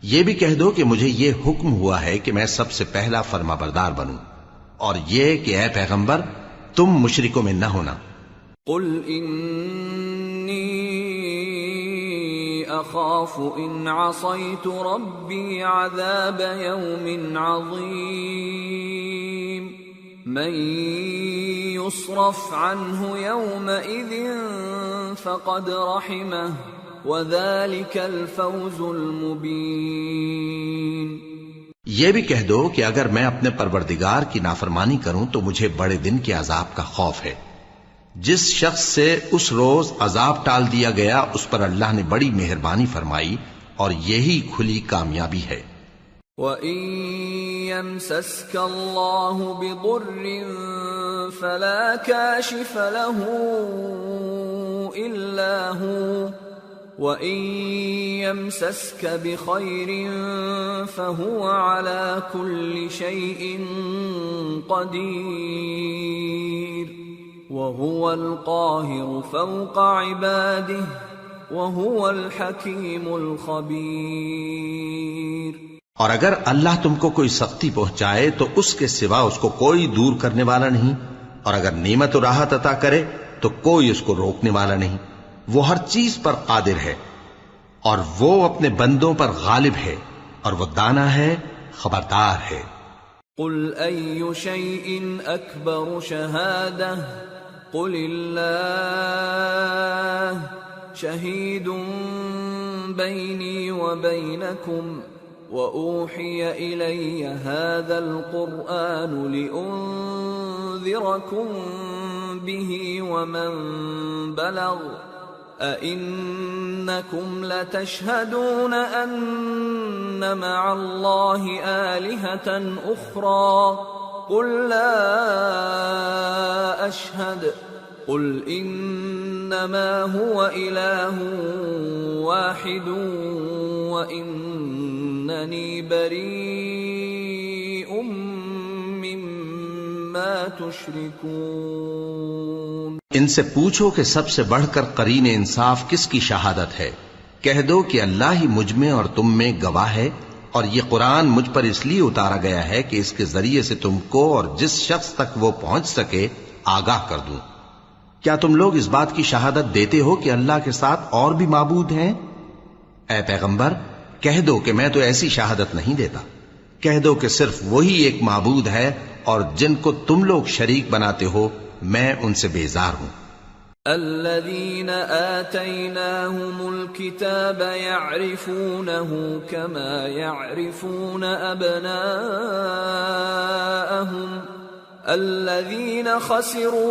Speaker 2: یہ بھی کہہ دو کہ مجھے یہ حکم ہوا ہے کہ میں سب سے پہلا فرما بردار بنوں، اور یہ کہ اے پیغمبر تم مشرکوں میں نہ ہونا۔
Speaker 1: قل انی اخاف ان عصیت ربی عذاب یوم عظیم من یصرف عنہ یومئذ فقد رحمہ وذلک الفوز المبین۔
Speaker 2: یہ بھی کہہ دو کہ اگر میں اپنے پروردگار کی نافرمانی کروں تو مجھے بڑے دن کے عذاب کا خوف ہے۔ جس شخص سے اس روز عذاب ٹال دیا گیا اس پر اللہ نے بڑی مہربانی فرمائی، اور یہی کھلی کامیابی ہے۔
Speaker 1: وَإِن يَمْسَسْكَ اللَّهُ بِضُرٍّ فَلَا كَاشِفَ لَهُ إِلَّا هُوَ وَإِن يَمْسَسْكَ بِخَيْرٍ فَهُوَ عَلَى كُلِّ شَيْءٍ قَدِيرٌ وَهُوَ الْقَاهِرُ فَوْقَ عِبَادِهِ وَهُوَ الْحَكِيمُ الْخَبِيرُ۔
Speaker 2: اور اگر اللہ تم کو کوئی سختی پہنچائے تو اس کے سوا اس کو کوئی دور کرنے والا نہیں، اور اگر نعمت و راحت عطا کرے تو کوئی اس کو روکنے والا نہیں۔ وہ ہر چیز پر قادر ہے، اور وہ اپنے بندوں پر غالب ہے، اور وہ دانا ہے، خبردار ہے۔
Speaker 1: قل أي شيء أكبر شهادة قل الله شهيد بيني وبينكم وأوحي إلي هذا القرآن لأنذركم به ومن بلغ أئنكم لتشهدون أن مع الله آلهة أخرى قل لا أشهد قل إنما هو إله واحد وإنني بريء مما تشركون۔
Speaker 2: ان سے پوچھو کہ سب سے بڑھ کر قرین انصاف کس کی شہادت ہے؟ کہہ دو کہ اللہ ہی مجھ میں اور تم میں گواہ ہے، اور یہ قرآن مجھ پر اس لیے اتارا گیا ہے کہ اس کے ذریعے سے تم کو اور جس شخص تک وہ پہنچ سکے آگاہ کر دوں۔ کیا تم لوگ اس بات کی شہادت دیتے ہو کہ اللہ کے ساتھ اور بھی معبود ہیں؟ اے پیغمبر کہہ دو کہ میں تو ایسی شہادت نہیں دیتا۔ کہہ دو کہ صرف وہی ایک معبود ہے، اور جن کو تم لوگ شریک بناتے ہو میں ان سے بیزار ہوں۔
Speaker 1: الذين آتيناهم الكتاب يعرفونه كما يعرفون أبناءهم الذين خسروا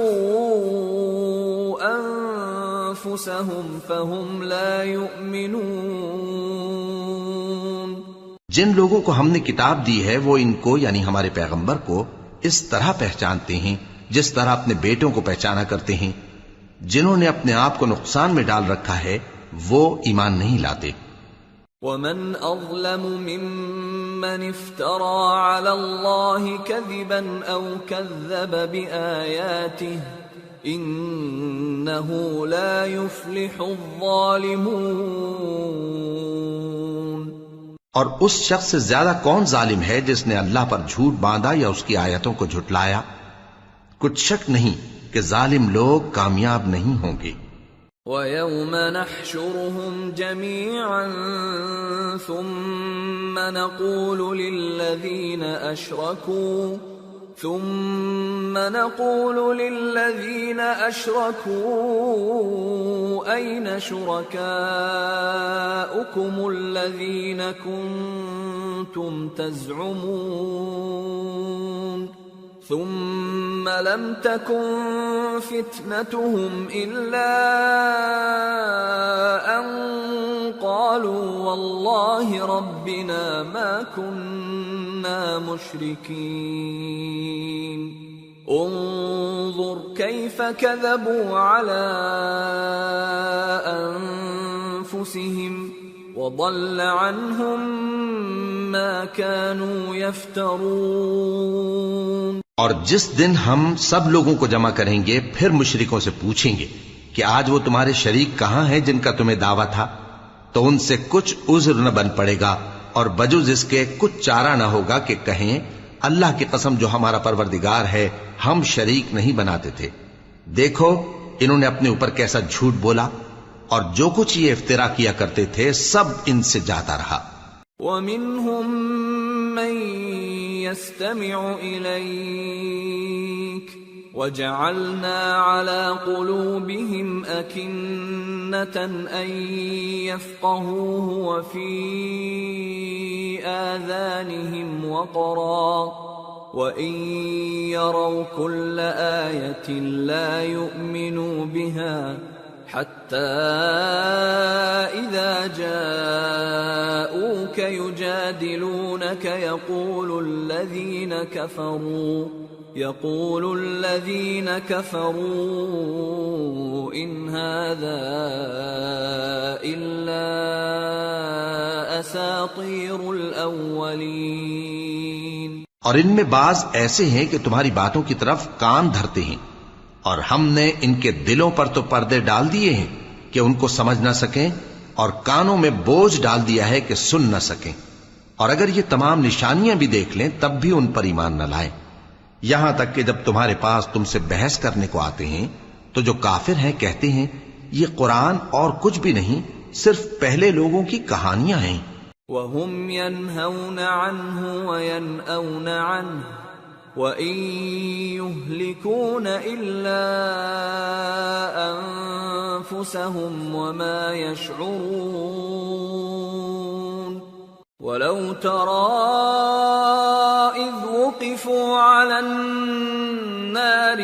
Speaker 1: أنفسهم فهم لا يؤمنون۔
Speaker 2: جن لوگوں کو ہم نے کتاب دی ہے وہ ان کو یعنی ہمارے پیغمبر کو اس طرح پہچانتے ہیں جس طرح اپنے بیٹوں کو پہچانا کرتے ہیں. جنہوں نے اپنے آپ کو نقصان میں ڈال رکھا ہے وہ ایمان نہیں لاتے.
Speaker 1: ومن اظلم ممن افترى على الله كذبا او كذب بآياته انه لا يفلح الظالمون.
Speaker 2: اور اس شخص سے زیادہ کون ظالم ہے جس نے اللہ پر جھوٹ باندھا یا اس کی آیتوں کو جھٹلایا؟ کچھ شک نہیں کہ ظالم لوگ کامیاب نہیں ہوں گے.
Speaker 1: وَيَوْمَ نَحْشُرُهُمْ جَمِيعًا ثُمَّ نَقُولُ لِلَّذِينَ أَشْرَكُوا أَيْنَ شُرَكَاؤُكُمُ الَّذِينَ كُنتُمْ تَزْعُمُونَ ثم لم تكن فتنتهم إلا أن قالوا والله ربنا ما كنا مشركين انظر كيف كذبوا على أنفسهم وضل عنهم ما كانوا يفترون.
Speaker 2: اور جس دن ہم سب لوگوں کو جمع کریں گے پھر مشرکوں سے پوچھیں گے کہ آج وہ تمہارے شریک کہاں ہیں جن کا تمہیں دعویٰ تھا، تو ان سے کچھ عذر نہ بن پڑے گا اور بجز اس کے کچھ چارہ نہ ہوگا کہ کہیں اللہ کی قسم جو ہمارا پروردگار ہے ہم شریک نہیں بناتے تھے. دیکھو انہوں نے اپنے اوپر کیسا جھوٹ بولا اور جو کچھ یہ افترا کیا کرتے تھے سب ان سے جاتا رہا.
Speaker 1: وَمِنْهُمْ مَنْ يَسْتَمِعُ إِلَيْكَ وَجَعَلْنَا عَلَى قُلُوبِهِمْ أَكِنَّةً أَنْ يَفْقَهُوهُ وَفِي آذَانِهِمْ وَقْرًا وَإِنْ يَرَوْا كُلَّ آيَةٍ لَا يُؤْمِنُوا بِهَا حتى إذا جاءوك يجادلونك يقول الذين كفروا إن هذا إلا أساطير الأولين.
Speaker 2: اور ان میں بعض ایسے ہیں کہ تمہاری باتوں کی طرف کان دھرتے ہیں اور ہم نے ان کے دلوں پر تو پردے ڈال دیے ہیں کہ ان کو سمجھ نہ سکیں اور کانوں میں بوجھ ڈال دیا ہے کہ سن نہ سکیں، اور اگر یہ تمام نشانیاں بھی دیکھ لیں تب بھی ان پر ایمان نہ لائیں. یہاں تک کہ جب تمہارے پاس تم سے بحث کرنے کو آتے ہیں تو جو کافر ہیں کہتے ہیں یہ قرآن اور کچھ بھی نہیں صرف پہلے لوگوں کی کہانیاں ہیں.
Speaker 1: وَهُمْ يَنْهَوْنَ عَنْهُ وَيَنْأَوْنَ عَنْهُ وَإِن يُهْلِكُونَ إِلَّا أَنفُسَهُمْ وَمَا يَشْعُرُونَ. وَلَوْ تَرَىٰ إِذْ وُقِفُوا عَلَى النَّارِ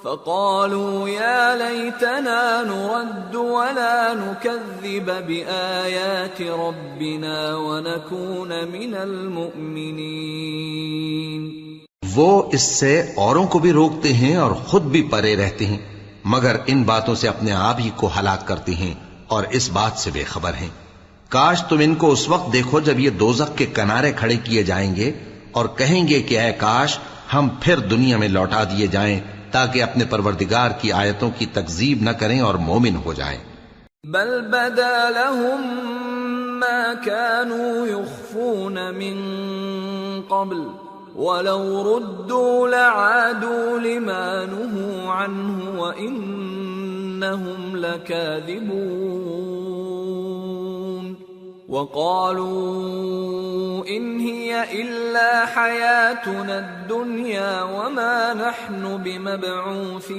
Speaker 1: فقالوا يا ليتنا نرد ولا نكذب بآيات ربنا ونكون من المؤمنين.
Speaker 2: وہ اس سے اوروں کو بھی روکتے ہیں اور خود بھی پرے رہتے ہیں مگر ان باتوں سے اپنے آپ ہی کو ہلاک کرتے ہیں اور اس بات سے بے خبر ہیں. کاش تم ان کو اس وقت دیکھو جب یہ دوزخ کے کنارے کھڑے کیے جائیں گے اور کہیں گے کہ اے کاش ہم پھر دنیا میں لوٹا دیے جائیں تاکہ اپنے پروردگار کی آیتوں کی تکذیب نہ کریں اور مومن ہو جائیں.
Speaker 1: بل بدا لهم ما كانوا يخفون من قبل ولو ردوا لعادوا لما نهوا عنه وإنهم لكاذبون. وقالوا إن هي إلا حياتنا الدنيا وما نحن بمبعوثين.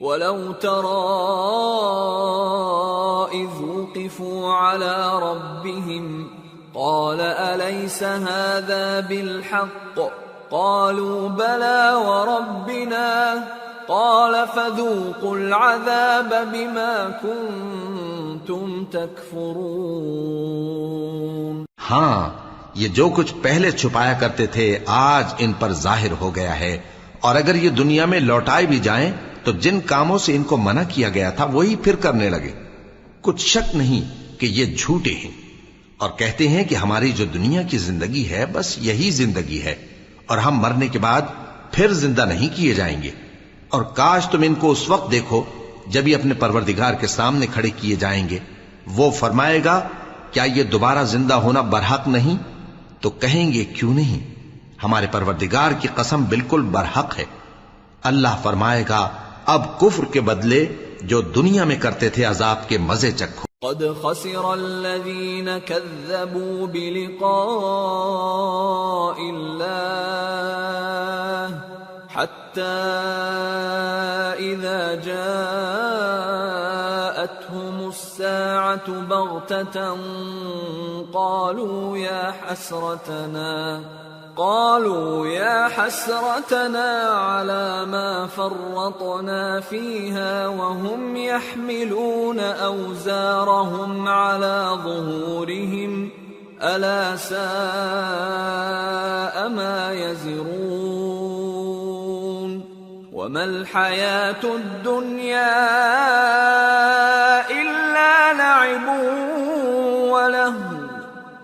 Speaker 1: ولو ترى إذ وقفوا على ربهم قال أليس هذا بالحق قالوا بلى وربنا قال فذوقوا العذاب بما كنتم تكفرون.
Speaker 2: ہاں، یہ جو کچھ پہلے چھپایا کرتے تھے آج ان پر ظاہر ہو گیا ہے، اور اگر یہ دنیا میں لوٹائے بھی جائیں تو جن کاموں سے ان کو منع کیا گیا تھا وہی پھر کرنے لگے. کچھ شک نہیں کہ یہ جھوٹے ہیں، اور کہتے ہیں کہ ہماری جو دنیا کی زندگی ہے بس یہی زندگی ہے، اور ہم مرنے کے بعد پھر زندہ نہیں کیے جائیں گے. اور کاش تم ان کو اس وقت دیکھو جب یہ اپنے پروردگار کے سامنے کھڑے کیے جائیں گے. وہ فرمائے گا کیا یہ دوبارہ زندہ ہونا برحق نہیں؟ تو کہیں گے کیوں نہیں، ہمارے پروردگار کی قسم بالکل برحق ہے. اللہ فرمائے گا اب کفر کے بدلے جو دنیا میں کرتے تھے عذاب کے مزے چکھو.
Speaker 1: قد خسر الذين كذبوا بلقاء الله حتى إذا جاءتهم الساعة بغتة قالوا يا حسرتنا على ما فرطنا فيها وهم يحملون أوزارهم على ظهورهم ألا ساء ما يزرون. وما الحياة الدنيا إلا لعب ولهو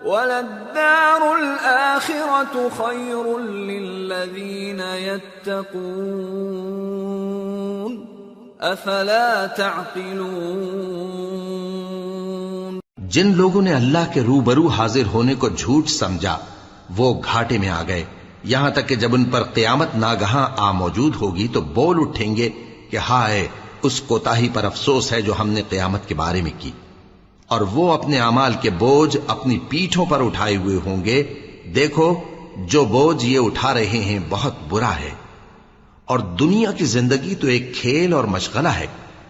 Speaker 1: وللدار الآخرة خير للذين يتقون أفلا تعقلون.
Speaker 2: جن لوگوں نے اللہ کے روبرو حاضر ہونے کو جھوٹ سمجھا وہ گھاٹے میں آ گئے، یہاں تک کہ جب ان پر قیامت ناگہاں آ موجود ہوگی تو بول اٹھیں گے کہ ہائے اس کوتاہی پر افسوس ہے جو ہم نے قیامت کے بارے میں کی. اور وہ اپنے اعمال کے بوجھ اپنی پیٹھوں پر اٹھائے ہوئے ہوں گے. دیکھو جو بوجھ یہ اٹھا رہے ہیں بہت برا ہے. اور دنیا کی زندگی تو ایک کھیل اور مشغلہ ہے،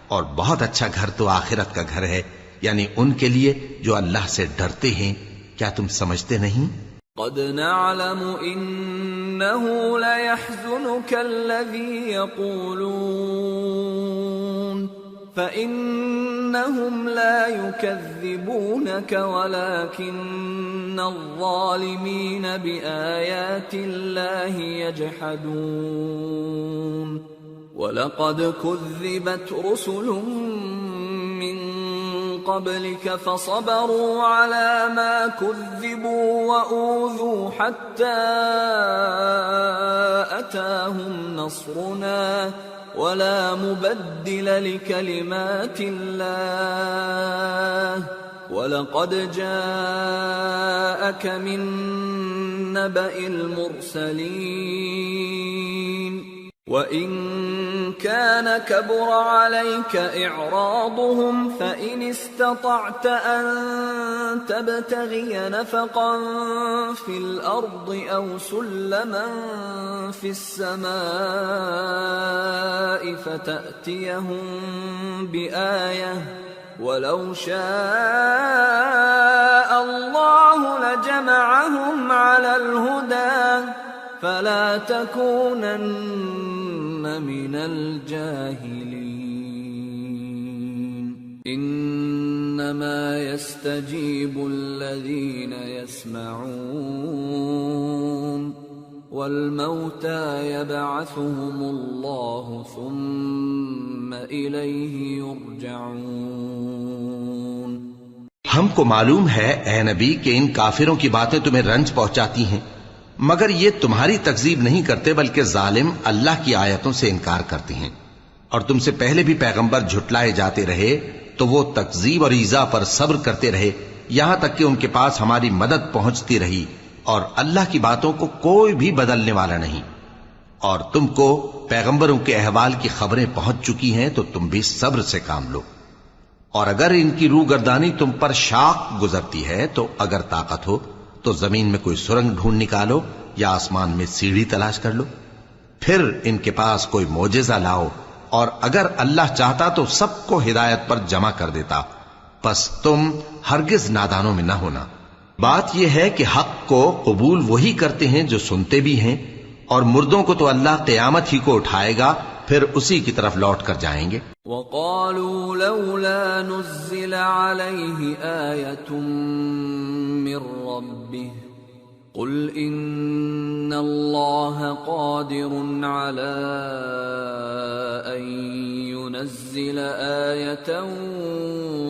Speaker 2: اور بہت اچھا گھر تو آخرت کا گھر ہے، یعنی ان کے لیے جو اللہ سے ڈرتے ہیں. کیا تم سمجھتے نہیں؟
Speaker 1: قد نعلم إنه ليحزنك الذي يقولون فإنهم لا يكذبونك ولكن الظالمين بآيات الله يجحدون. وَلَقَدْ كُذِّبَتْ رُسُلٌ مِّن قَبْلِكَ فَصَبَرُوا عَلَى مَا كُذِّبُوا وَأُوذُوا حَتَّى أَتَاهُمْ نَصْرُنَا وَلَا مُبَدِّلَ لِكَلِمَاتِ اللَّهِ وَلَقَدْ جَاءَكَ مِن نَّبَإِ الْمُرْسَلِينَ وَإِن كَانَ كَبُرَ عَلَيْكَ إِعْرَاضُهُمْ فَإِنِ اسْتَطَعْتَ أَن تَبْتَغِيَ نَفَقًا فِي الْأَرْضِ أَوْ سُلَّمًا فِي السَّمَاءِ فَتَأْتِيَهُم بِآيَةٍ وَلَوْ شَاءَ اللَّهُ لَجَمَعَهُمْ عَلَى الْهُدَى فَلَا تَكُونَنَّ مِنَ الْجَاهِلِينَ إِنَّمَا يَسْتَجِيبُ الَّذِينَ يَسْمَعُونَ وَالْمَوْتَى يَبْعَثُهُمُ اللَّهُ ثُمَّ إِلَيْهِ يُرْجَعُونَ.
Speaker 2: ہم کو معلوم ہے اے نبی کہ ان کافروں کی باتیں تمہیں رنج پہنچاتی ہیں، مگر یہ تمہاری تکذیب نہیں کرتے بلکہ ظالم اللہ کی آیتوں سے انکار کرتے ہیں. اور تم سے پہلے بھی پیغمبر جھٹلائے جاتے رہے تو وہ تکذیب اور ایذا پر صبر کرتے رہے یہاں تک کہ ان کے پاس ہماری مدد پہنچتی رہی، اور اللہ کی باتوں کو کوئی بھی بدلنے والا نہیں. اور تم کو پیغمبروں کے احوال کی خبریں پہنچ چکی ہیں تو تم بھی صبر سے کام لو. اور اگر ان کی روح گردانی تم پر شاق گزرتی ہے تو اگر طاقت ہو تو زمین میں کوئی سرنگ ڈھونڈ نکالو یا آسمان میں سیڑھی تلاش کر لو، پھر ان کے پاس کوئی معجزہ لاؤ، اور اگر اللہ چاہتا تو سب کو ہدایت پر جمع کر دیتا، پس تم ہرگز نادانوں میں نہ ہونا. بات یہ ہے کہ حق کو قبول وہی کرتے ہیں جو سنتے بھی ہیں، اور مردوں کو تو اللہ قیامت ہی کو اٹھائے گا، پھر اسی کی طرف لوٹ کر جائیں گے۔
Speaker 1: وقالوا لولا نزل عليه آية من ربه قل إن الله قادر على أن ينزل آية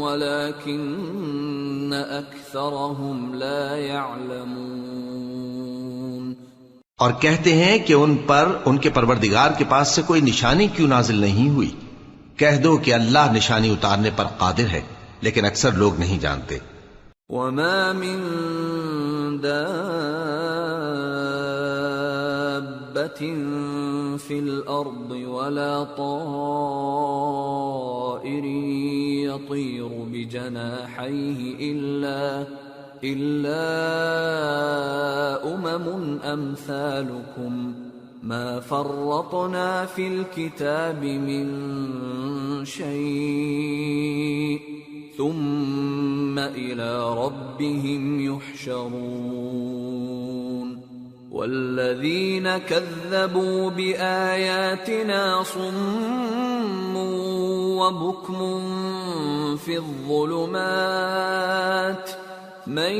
Speaker 1: ولكن أكثرهم لا يعلمون۔
Speaker 2: اور کہتے ہیں کہ ان پر ان کے پروردگار کے پاس سے کوئی نشانی کیوں نازل نہیں ہوئی؟ کہہ دو کہ اللہ نشانی اتارنے پر قادر ہے، لیکن اکثر لوگ نہیں جانتے۔
Speaker 1: وما من دابة في الأرض ولا طائر يطير بجناحيه إلا أمثالكم ما فرطنا في الكتاب من شيء ثم إلى ربهم يحشرون والذين كذبوا بآياتنا صم وبكم في الظلمات من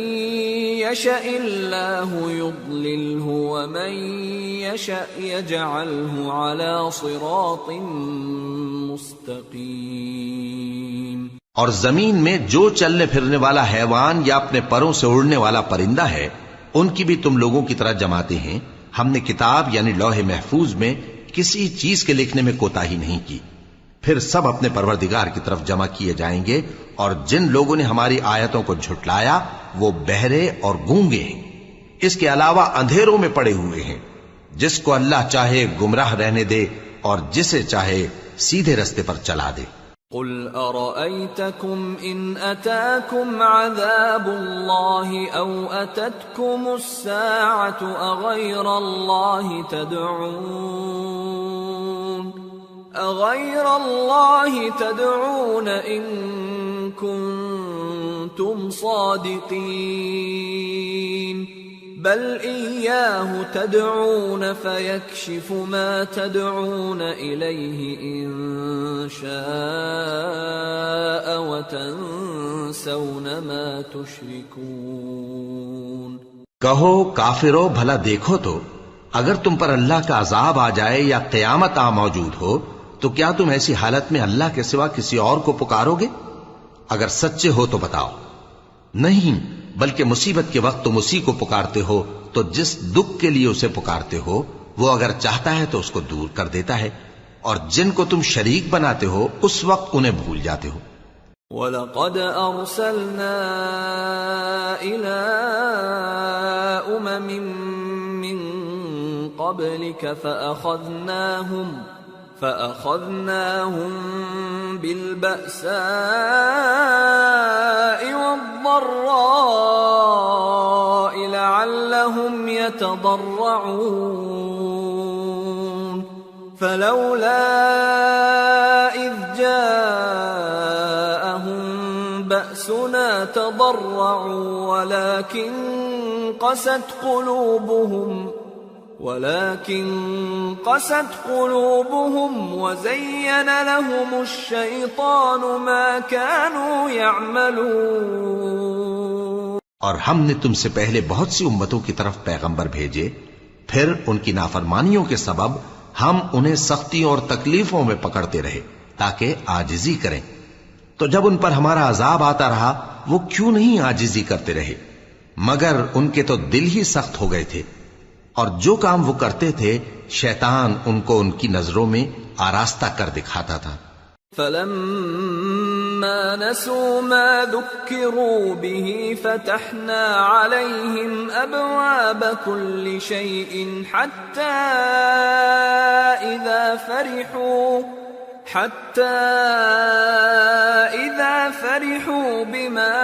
Speaker 1: يشاء الله يضلله ومن يشاء يجعله على صراط مستقيم۔
Speaker 2: اور زمین میں جو چلنے پھرنے والا حیوان یا اپنے پروں سے اڑنے والا پرندہ ہے ان کی بھی تم لوگوں کی طرح جماتے ہیں۔ ہم نے کتاب یعنی لوح محفوظ میں کسی چیز کے لکھنے میں کوتاہی نہیں کی۔ پھر سب اپنے پروردگار کی طرف جمع کیے جائیں گے، اور جن لوگوں نے ہماری آیتوں کو جھٹلایا وہ بہرے اور گونگے ہیں، اس کے علاوہ اندھیروں میں پڑے ہوئے ہیں۔ جس کو اللہ چاہے گمراہ رہنے دے اور جسے چاہے سیدھے رستے پر چلا دے۔
Speaker 1: قل أرأيتكم إن أتاكم عذاب الله أو أتتكم الساعة أغير الله تدعون إن كنتم صادقين بل إياه تدعون فيكشف ما تدعون إليه إن شاء وتنسون ما تشركون۔
Speaker 2: کہو کافرو بھلا دیکھو تو اگر تم پر اللہ کا عذاب آ جائے یا قیامت آ موجود ہو تو کیا تم ایسی حالت میں اللہ کے سوا کسی اور کو پکارو گے؟ اگر سچے ہو تو بتاؤ۔ نہیں، بلکہ مصیبت کے وقت تم اسی کو پکارتے ہو تو جس دکھ کے لیے اسے پکارتے ہو وہ اگر چاہتا ہے تو اس کو دور کر دیتا ہے، اور جن کو تم شریک بناتے ہو اس وقت انہیں بھول جاتے ہو۔
Speaker 1: وَلَقَدْ أَرْسَلْنَا إِلَىٰ أُمَمٍ مِّن قَبْلِكَ فَأَخَذْنَاهُمْ بِالْبَأْسَاءِ وَالضَّرَّاءِ لَعَلَّهُمْ يَتَضَرَّعُونَ فَلَوْلَا إِذْ جَاءَهُمْ بَأْسُنَا تَضَرَّعُوا وَلَكِنْ قست قلوبهم وزين لهم الشيطان ما كانوا يعملون۔
Speaker 2: اور ہم نے تم سے پہلے بہت سی امتوں کی طرف پیغمبر بھیجے، پھر ان کی نافرمانیوں کے سبب ہم انہیں سختیوں اور تکلیفوں میں پکڑتے رہے تاکہ عاجزی کریں۔ تو جب ان پر ہمارا عذاب آتا رہا وہ کیوں نہیں عاجزی کرتے رہے، مگر ان کے تو دل ہی سخت ہو گئے تھے، اور جو کام وہ کرتے تھے شیطان ان کو ان کی نظروں میں آراستہ کر دکھاتا تھا۔
Speaker 1: فَلَمَّا نَسُوا مَا ذُكِّرُوا بِهِ فَتَحْنَا عَلَيْهِمْ أَبْوَابَ كُلِّ شَيْءٍ حَتَّى إِذَا فَرِحُوا بِمَا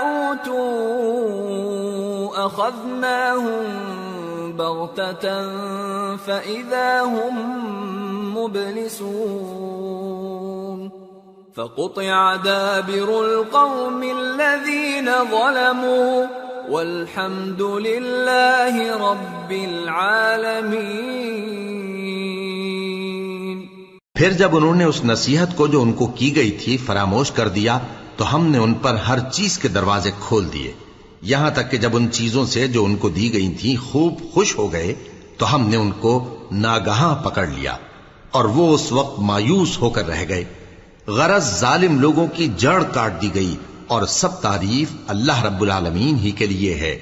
Speaker 1: أُوتُوا أَخَذْنَاهُمْ بَغْتَةً فَإِذَا هُمْ مُبْلِسُونَ فَقُطِعَ دَابِرُ الْقَوْمِ الَّذِينَ ظَلَمُوا وَالْحَمْدُ لِلَّهِ رَبِّ الْعَالَمِينَ۔
Speaker 2: پھر جب انہوں نے اس نصیحت کو جو ان کو کی گئی تھی فراموش کر دیا تو ہم نے ان پر ہر چیز کے دروازے کھول دیے، یہاں تک کہ جب ان چیزوں سے جو ان کو دی گئی تھیں خوب خوش ہو گئے تو ہم نے ان کو ناگہاں پکڑ لیا اور وہ اس وقت مایوس ہو کر رہ گئے۔ غرض ظالم لوگوں کی جڑ کاٹ دی گئی، اور سب تعریف اللہ رب العالمین ہی کے لیے ہے۔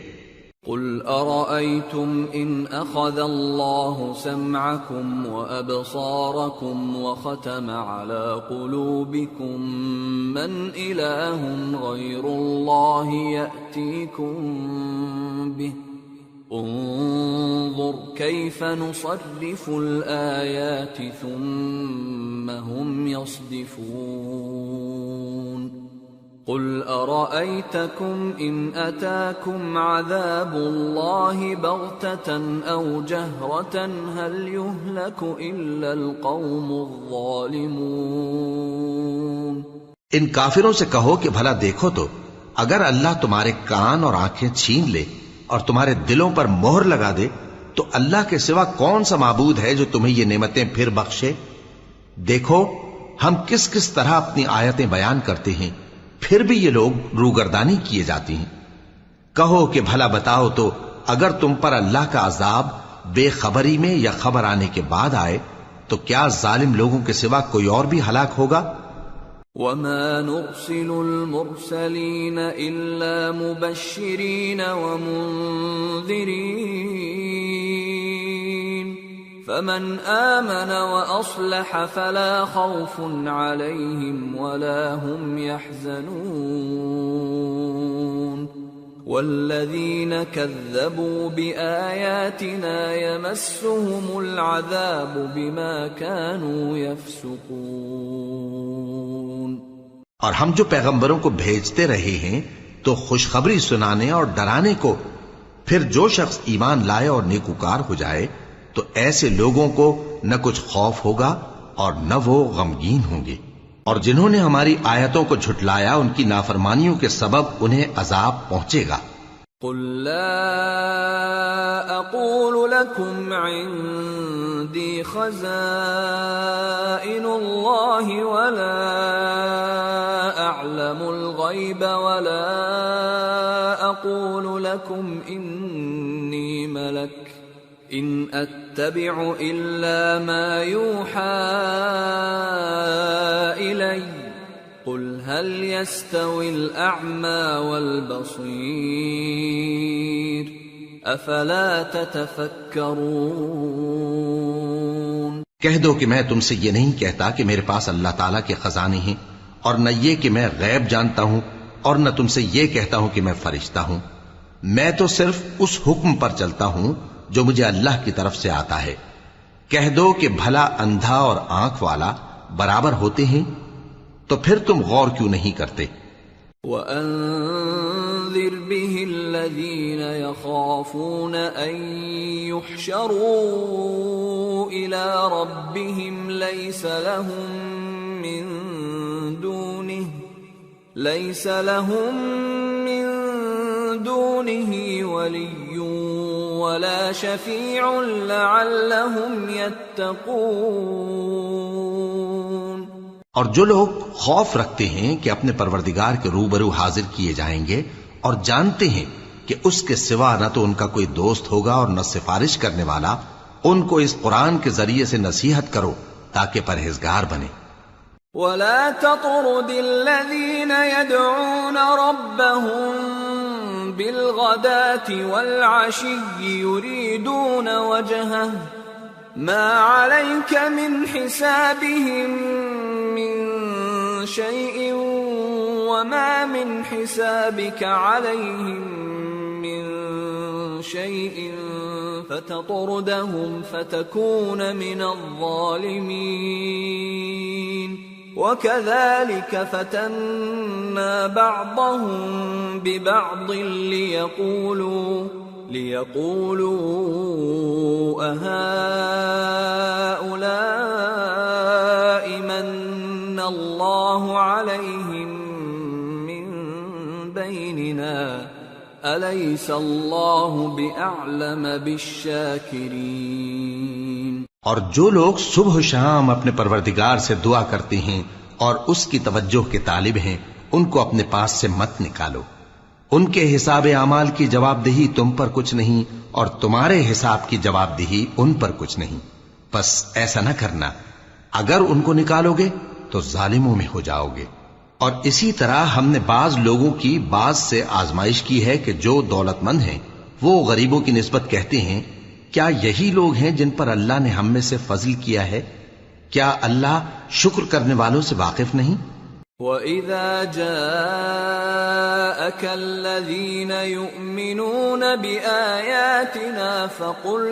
Speaker 1: قل أرأيتم إن أخذ الله سمعكم وأبصاركم وختم على قلوبكم من إله غير الله يأتيكم به انظر كيف نصرف الآيات ثم هم يصدفون قل أرأيتكم إن أتاكم عذاب الله بغتة أو جهرة هل يهلك إلا القوم الظالمون۔
Speaker 2: ان کافروں سے کہو کہ بھلا دیکھو تو اگر اللہ تمہارے کان اور آنکھیں چھین لے اور تمہارے دلوں پر مہر لگا دے تو اللہ کے سوا کون سا معبود ہے جو تمہیں یہ نعمتیں پھر بخشے؟ دیکھو ہم کس کس طرح اپنی آیتیں بیان کرتے ہیں، پھر بھی یہ لوگ روگردانی کیے جاتی ہیں۔ کہو کہ بھلا بتاؤ تو اگر تم پر اللہ کا عذاب بے خبری میں یا خبر آنے کے بعد آئے تو کیا ظالم لوگوں کے سوا کوئی اور بھی ہلاک ہوگا؟
Speaker 1: وَمَا نُرْسِلُ الْمُرْسَلِينَ إِلَّا مُبَشِّرِينَ وَمُنذِرِينَ فَمَنْ آمَنَ وَأَصْلَحَ فَلَا خَوْفٌ عَلَيْهِمْ وَلَا هُمْ يَحْزَنُونَ وَالَّذِينَ كَذَّبُوا بِآيَاتِنَا يَمَسُّهُمُ الْعَذَابُ بِمَا كَانُوا يَفْسُقُونَ۔
Speaker 2: اور ہم جو پیغمبروں کو بھیجتے رہے ہیں تو خوشخبری سنانے اور ڈرانے کو، پھر جو شخص ایمان لائے اور نیکوکار ہو جائے تو ایسے لوگوں کو نہ کچھ خوف ہوگا اور نہ وہ غمگین ہوں گے، اور جنہوں نے ہماری آیتوں کو جھٹلایا ان کی نافرمانیوں کے سبب انہیں عذاب پہنچے گا۔
Speaker 1: قل لا اقول لكم عندي خزائن الله ولا اعلم الغيب ولا اقول لكم اني ملك ان اتبع الا ما يوحى الي قل هل يستوي الأعمى والبصير أفلا تتفكرون۔
Speaker 2: کہہ دو کہ میں تم سے یہ نہیں کہتا کہ میرے پاس اللہ تعالیٰ کے خزانے ہیں، اور نہ یہ کہ میں غیب جانتا ہوں، اور نہ تم سے یہ کہتا ہوں کہ میں فرشتہ ہوں۔ میں تو صرف اس حکم پر چلتا ہوں جو مجھے اللہ کی طرف سے آتا ہے۔ کہہ دو کہ بھلا اندھا اور آنکھ والا برابر ہوتے ہیں؟ تو پھر تم غور کیوں نہیں کرتے؟
Speaker 1: وَأَنذِرْ بِهِ الَّذِينَ يَخَافُونَ أَن يُحْشَرُوا إِلَى رَبِّهِمْ لَيْسَ لَهُم مِّن دُونِهِ وَلِيٌّ وَلَا شَفِيعٌ لَعَلَّهُمْ يَتَّقُونَ۔
Speaker 2: اور جو لوگ خوف رکھتے ہیں کہ اپنے پروردگار کے روبرو حاضر کیے جائیں گے اور جانتے ہیں کہ اس کے سوا نہ تو ان کا کوئی دوست ہوگا اور نہ سفارش کرنے والا، ان کو اس قرآن کے ذریعے سے نصیحت کرو تاکہ پرہیزگار بنے۔
Speaker 1: وَلَا تَطْرُدِ الَّذِينَ يَدْعُونَ رَبَّهُم بِالْغَدَاةِ وَالْعَشِيِّ يُرِيدُونَ وَجْهَهُ مَا عَلَيْكَ مِنْ حِسَابِهِمْ مِنْ شَيْءٍ وَمَا مِنْ حِسَابِكَ عَلَيْهِمْ مِنْ شَيْءٍ فَتَطْرُدَهُمْ فَتَكُونَ مِنَ الظَّالِمِينَ وَكَذَلِكَ فَتَنَّا بَعْضَهُمْ بِبَعْضٍ لِيَقُولُوا أَهَؤُلَاءِ مَنَّ اللَّهُ عَلَيْهِمْ مِنْ بَيْنِنَا أَلَيْسَ اللَّهُ بِأَعْلَمَ بِالشَّاكِرِينَ۔
Speaker 2: اور جو لوگ صبح و شام اپنے پروردگار سے دعا کرتے ہیں اور اس کی توجہ کے طالب ہیں، ان کو اپنے پاس سے مت نکالو۔ ان کے حساب اعمال کی جواب دہی تم پر کچھ نہیں، اور تمہارے حساب کی جواب دہی ان پر کچھ نہیں، بس ایسا نہ کرنا۔ اگر ان کو نکالو گے تو ظالموں میں ہو جاؤ گے۔ اور اسی طرح ہم نے بعض لوگوں کی بعض سے آزمائش کی ہے کہ جو دولت مند ہیں وہ غریبوں کی نسبت کہتے ہیں کیا یہی لوگ ہیں جن پر اللہ نے ہم میں سے فضل کیا ہے؟ کیا اللہ شکر کرنے والوں سے واقف نہیں؟
Speaker 1: وَإِذَا جَاءَكَ الَّذِينَ يُؤْمِنُونَ بِآيَاتِنَا فَقُلْ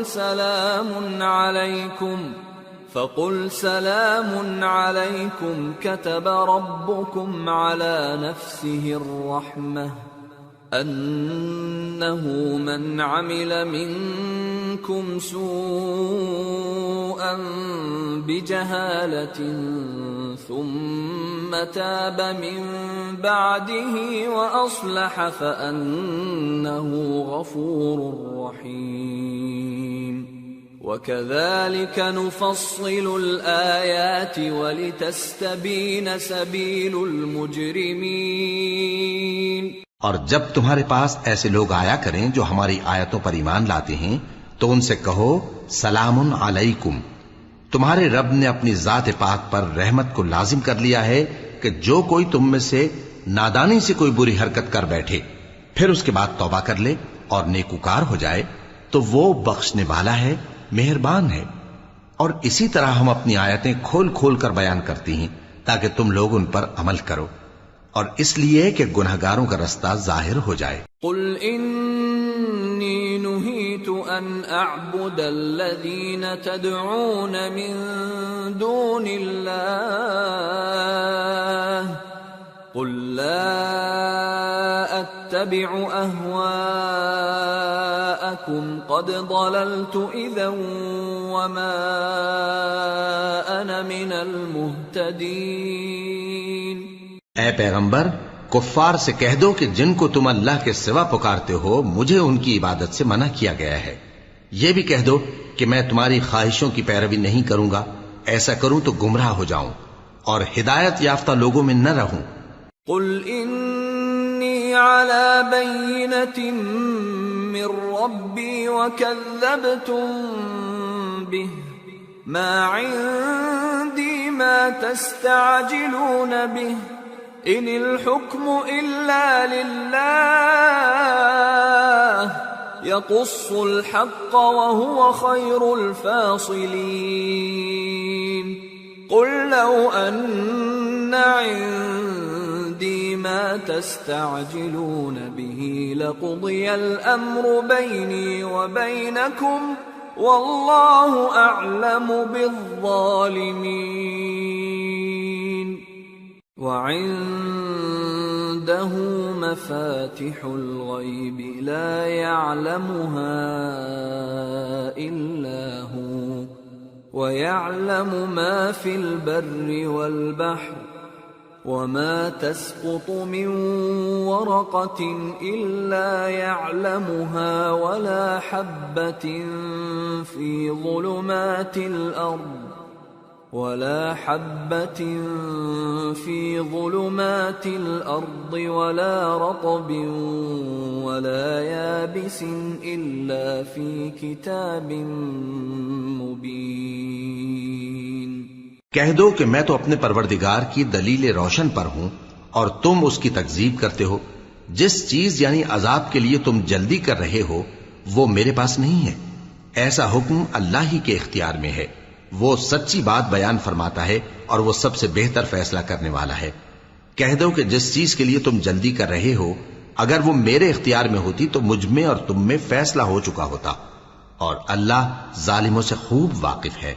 Speaker 1: سَلَامٌ عَلَيْكُمْ كَتَبَ رَبُّكُمْ عَلَى نَفْسِهِ الرَّحْمَةَ أَنَّهُ مَنْ عَمِلَ مِنْكُمْ سُوءًا بِجَهَالَةٍ ثُمَّ تَابَ مِنْ بَعْدِهِ وَأَصْلَحَ فَأَنَّهُ غَفُورٌ رَحِيمٌ وَكَذَلِكَ نُفَصِّلُ الْآيَاتِ وَلِتَسْتَبِينَ سَبِيلُ الْمُجْرِمِينَ۔
Speaker 2: اور جب تمہارے پاس ایسے لوگ آیا کریں جو ہماری آیتوں پر ایمان لاتے ہیں تو ان سے کہو سلام علیکم، تمہارے رب نے اپنی ذات پاک پر رحمت کو لازم کر لیا ہے کہ جو کوئی تم میں سے نادانی سے کوئی بری حرکت کر بیٹھے پھر اس کے بعد توبہ کر لے اور نیکوکار ہو جائے تو وہ بخشنے والا ہے، مہربان ہے۔ اور اسی طرح ہم اپنی آیتیں کھول کھول کر بیان کرتی ہیں تاکہ تم لوگ ان پر عمل کرو، اور اس لیے کہ گنہگاروں کا رستہ ظاہر ہو جائے۔
Speaker 1: قل انی نہیت ان اعبد الذین تدعون من دون اللہ قل لا اتبع اہواءکم قد ضللت اذا وما انا من المہتدین۔
Speaker 2: اے پیغمبر، کفار سے کہہ دو کہ جن کو تم اللہ کے سوا پکارتے ہو مجھے ان کی عبادت سے منع کیا گیا ہے۔ یہ بھی کہہ دو کہ میں تمہاری خواہشوں کی پیروی نہیں کروں گا، ایسا کروں تو گمراہ ہو جاؤں اور ہدایت یافتہ لوگوں میں نہ رہوں۔
Speaker 1: قل انی علی بینۃ من ربی وکذبتم بہ ما عندی ما تستعجلون بہ ان الحکم الا للہ یقص الحق وهو خیر الفاصلین۔ قل لو ان عندی ما تستعجلون به لقضی الامر بینی وبینکم واللہ اعلم بالظالمین۔ وعنده مفاتح الغیب لا يعلمها الا هو ويعلم ما في البر والبحر وما تسقط من ورقة إلا يعلمها ولا حبة في ظلمات الأرض ولا رطب ولا يابس إلا في كتاب مبين۔
Speaker 2: کہہ دو کہ میں تو اپنے پروردگار کی دلیل روشن پر ہوں اور تم اس کی تکذیب کرتے ہو۔ جس چیز یعنی عذاب کے لیے تم جلدی کر رہے ہو وہ میرے پاس نہیں ہے، ایسا حکم اللہ ہی کے اختیار میں ہے۔ وہ سچی بات بیان فرماتا ہے اور وہ سب سے بہتر فیصلہ کرنے والا ہے۔ کہہ دو کہ جس چیز کے لیے تم جلدی کر رہے ہو اگر وہ میرے اختیار میں ہوتی تو مجھ میں اور تم میں فیصلہ ہو چکا ہوتا، اور اللہ ظالموں سے خوب واقف ہے۔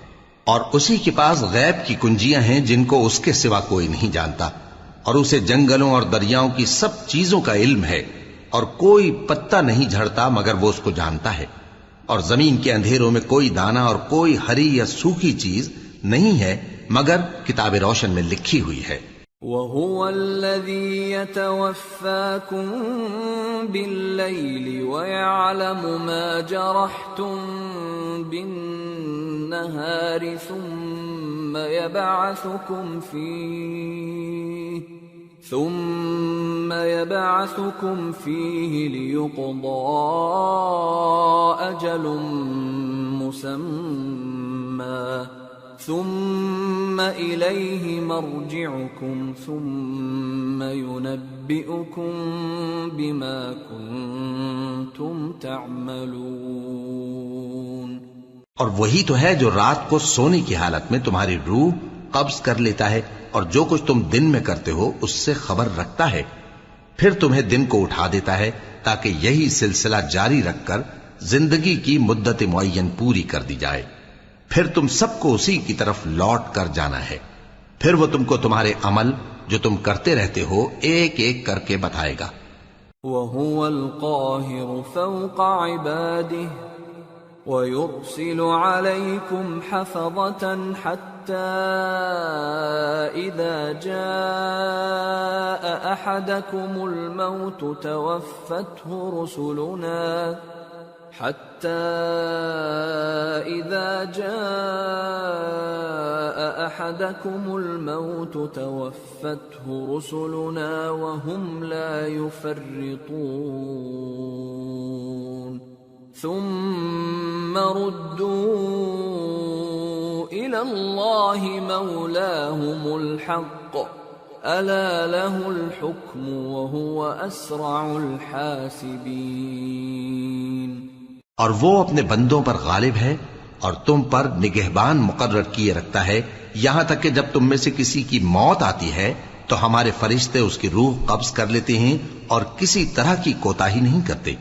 Speaker 2: اور اسی کے پاس غیب کی کنجیاں ہیں جن کو اس کے سوا کوئی نہیں جانتا، اور اسے جنگلوں اور دریاؤں کی سب چیزوں کا علم ہے، اور کوئی پتا نہیں جھڑتا مگر وہ اس کو جانتا ہے، اور زمین کے اندھیروں میں کوئی دانہ اور کوئی ہری یا سوکھی چیز نہیں ہے مگر کتاب روشن میں لکھی ہوئی ہے۔
Speaker 1: وَهُوَ الَّذِي يَتَوَفَّاكُم بِاللَّيْلِ وَيَعْلَمُ مَا جَرَحْتُم بِالنَّهَارِ ثُمَّ يَبْعَثُكُمْ فِيهِ لِيُقْضَىٰ أَجَلٌ مُّسَمًّى ثم إليه مرجعكم ثم ينبئكم بما كنتم تعملون۔
Speaker 2: اور وہی تو ہے جو رات کو سونے کی حالت میں تمہاری روح قبض کر لیتا ہے اور جو کچھ تم دن میں کرتے ہو اس سے خبر رکھتا ہے، پھر تمہیں دن کو اٹھا دیتا ہے تاکہ یہی سلسلہ جاری رکھ کر زندگی کی مدت معین پوری کر دی جائے، پھر تم سب کو اسی کی طرف لوٹ کر جانا ہے، پھر وہ تم کو تمہارے عمل جو تم کرتے رہتے ہو ایک ایک کر کے بتائے گا۔
Speaker 1: وَهُوَ الْقَاهِرُ فَوْقَ عِبَادِهِ وَيُرْسِلُ عَلَيْكُمْ حَفَظَةً حَتَّى إِذَا جَاءَ أَحَدَكُمُ الْمَوْتُ تَوَفَّتْهُ رُسُلُنَا وَهُمْ لَا يُفَرِّطُونَ ثُمَّ رُدُّوا إِلَى اللَّهِ مَوْلَاهُمُ الْحَقِّ أَلَا لَهُ الْحُكْمُ وَهُوَ أَسْرَعُ الْحَاسِبِينَ۔
Speaker 2: اور وہ اپنے بندوں پر غالب ہے اور تم پر نگہبان مقرر کیے رکھتا ہے، یہاں تک کہ جب تم میں سے کسی کی موت آتی ہے تو ہمارے فرشتے اس کی روح قبض کر لیتے ہیں اور کسی طرح کی کوتاہی نہیں کرتے۔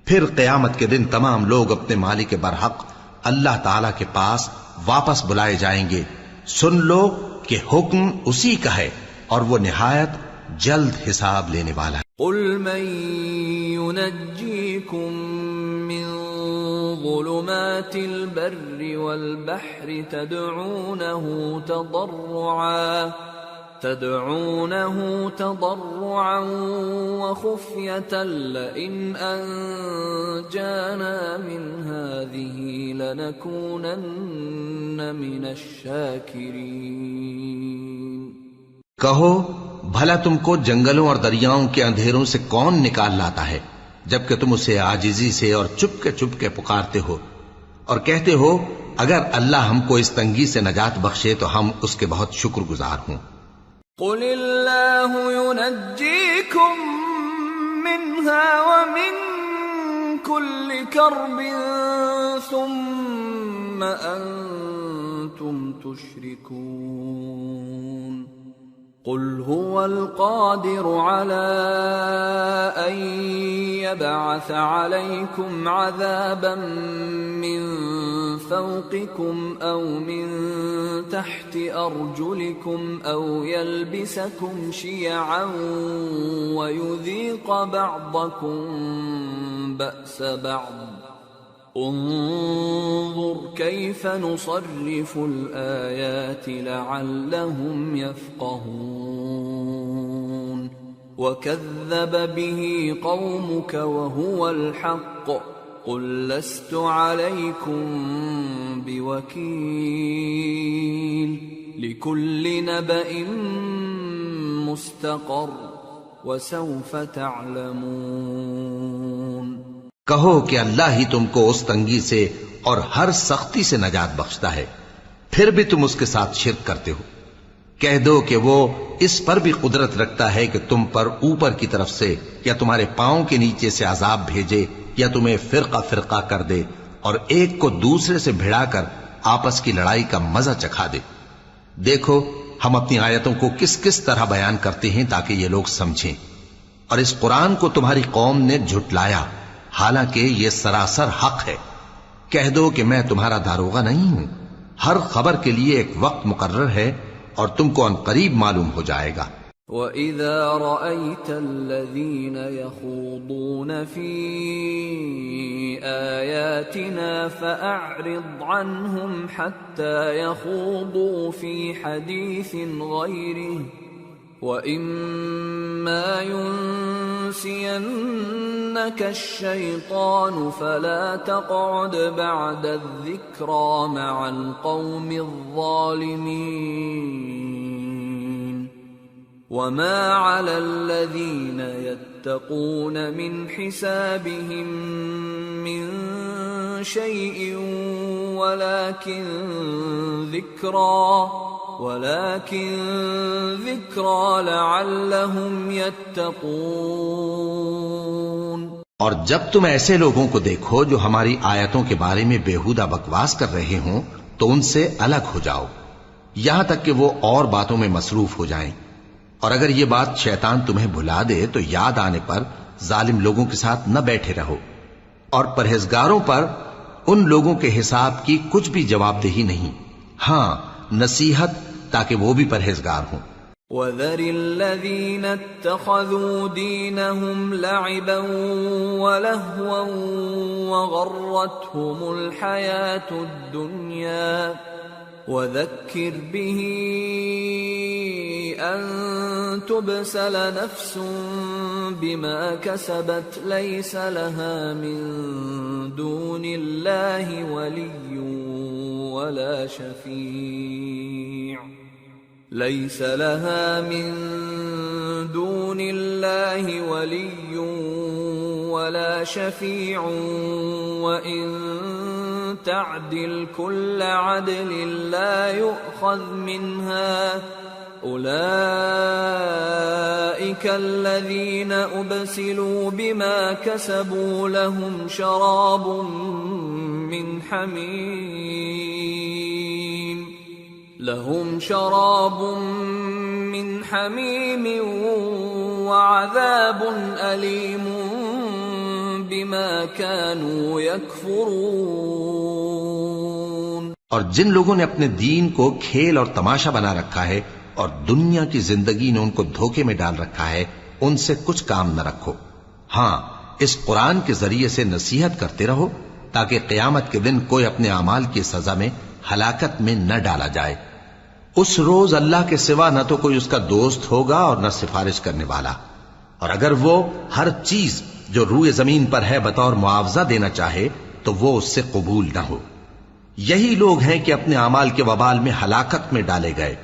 Speaker 2: پھر قیامت کے دن تمام لوگ اپنے مالک برحق اللہ تعالی کے پاس واپس بلائے جائیں گے۔ سن لو کہ حکم اسی کا ہے اور وہ نہایت جلد حساب لینے والا ہے۔
Speaker 1: قل من ينجيكم من ظلمات البر والبحر تدعونه تضرعا وخفية لئن أنجانا من هذه لنكونن من الشاكرين۔
Speaker 2: کہو بھلا تم کو جنگلوں اور دریاؤں کے اندھیروں سے کون نکال لاتا ہے جبکہ تم اسے عاجزی سے اور چپ کے پکارتے ہو اور کہتے ہو اگر اللہ ہم کو اس تنگی سے نجات بخشے تو ہم اس کے بہت شکر گزار ہوں۔
Speaker 1: قل اللہ ينجيكم منها ومن كل كرب ثم أنتم تشركون۔ قل هو القادر على أن يبعث عليكم عذابا من فوقكم أو من تحت أرجلكم أو يلبسكم شيعا ويذيق بعضكم بأس بعض انظر كيف نصرف الآيات لعلهم يفقهون وكذب به قومك وهو الحق قل لست عليكم بوكيل لكل نبأ مستقر وسوف تعلمون۔
Speaker 2: کہو کہ اللہ ہی تم کو اس تنگی سے اور ہر سختی سے نجات بخشتا ہے، پھر بھی تم اس کے ساتھ شرک کرتے ہو۔ کہہ دو کہ وہ اس پر بھی قدرت رکھتا ہے کہ تم پر اوپر کی طرف سے یا تمہارے پاؤں کے نیچے سے عذاب بھیجے یا تمہیں فرقہ فرقہ کر دے اور ایک کو دوسرے سے بھڑا کر آپس کی لڑائی کا مزہ چکھا دے۔ دیکھو ہم اپنی آیتوں کو کس کس طرح بیان کرتے ہیں تاکہ یہ لوگ سمجھیں، اور اس قرآن کو تمہاری قوم نے جھٹلایا حالانکہ یہ سراسر حق ہے۔ کہہ دو کہ میں تمہارا داروغہ نہیں ہوں، ہر خبر کے لیے ایک وقت مقرر ہے اور تم کو ان قریب معلوم ہو جائے گا۔
Speaker 1: وَإِذَا رَأَيْتَ الَّذِينَ يَخُوضُونَ فِي آيَاتِنَا فَأَعْرِضْ عَنْهُمْ حَتَّى يَخُوضُوا فِي حَدِيثٍ غَيْرِهِ وَإِمَّا يُنْسِيَنَّكَ الشَّيْطَانُ فَلَا تَقْعُدْ بَعْدَ الذِّكْرَى مَعَ الْقَوْمِ الظَّالِمِينَ وَمَا عَلَى الَّذِينَ يَتَّقُونَ مِنْ حِسَابِهِمْ مِنْ شَيْءٍ وَلَكِنْ ذِكْرَى لَعَلَّهُمْ يَتَّقُونَ۔
Speaker 2: اور جب تم ایسے لوگوں کو دیکھو جو ہماری آیتوں کے بارے میں بیہودہ بکواس کر رہے ہوں تو ان سے الگ ہو جاؤ یہاں تک کہ وہ اور باتوں میں مصروف ہو جائیں، اور اگر یہ بات شیطان تمہیں بھلا دے تو یاد آنے پر ظالم لوگوں کے ساتھ نہ بیٹھے رہو، اور پرہیزگاروں پر ان لوگوں کے حساب کی کچھ بھی جواب دہی نہیں، ہاں نصیحت تاکہ وہ بھی پرہیزگار ہوں۔
Speaker 1: وَذَرِ الَّذِينَ اتَّخَذُوا دِينَهُمْ لَعِبًا وَلَهْوًا وَغَرَّتْهُمُ الْحَيَاةُ الدُّنْيَا وَذَكِّرْ بِهِ أَن تُبْسَلَ نَفْسٌ بِمَا كَسَبَتْ لَيْسَ لَهَا مِن دُونِ اللَّهِ وَلِيٌّ وَلَا شَفِيعٌ لَيْسَ لَهَا مِن دُونِ اللَّهِ وَلِيٌّ وَلَا شَفِيعٌ وَإِن تَعْدِلْ كُلَّ عَدْلٍ لَّا يُؤْخَذْ مِنْهَا أُولَئِكَ الَّذِينَ أُبْسِلُوا بِمَا كَسَبُوا لَهُمْ شَرَابٌ من حميم وعذاب أليم بما كانوا يكفرون۔
Speaker 2: اور جن لوگوں نے اپنے دین کو کھیل اور تماشا بنا رکھا ہے اور دنیا کی زندگی نے ان کو دھوکے میں ڈال رکھا ہے، ان سے کچھ کام نہ رکھو، ہاں اس قرآن کے ذریعے سے نصیحت کرتے رہو تاکہ قیامت کے دن کوئی اپنے اعمال کی سزا میں ہلاکت میں نہ ڈالا جائے۔ اس روز اللہ کے سوا نہ تو کوئی اس کا دوست ہوگا اور نہ سفارش کرنے والا، اور اگر وہ ہر چیز جو روئے زمین پر ہے بطور معاوضہ دینا چاہے تو وہ اس سے قبول نہ ہو۔ یہی لوگ ہیں کہ اپنے اعمال کے وبال میں ہلاکت میں ڈالے گئے،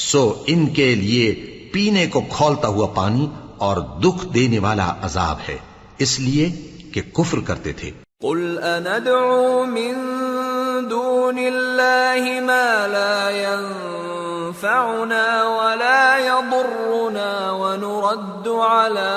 Speaker 2: سو ان کے لیے پینے کو کھولتا ہوا پانی اور دکھ دینے والا عذاب ہے، اس لیے کہ کفر کرتے تھے۔
Speaker 1: قل أندعو من دون الله ما لا ينفعنا ولا يضرنا ونرد على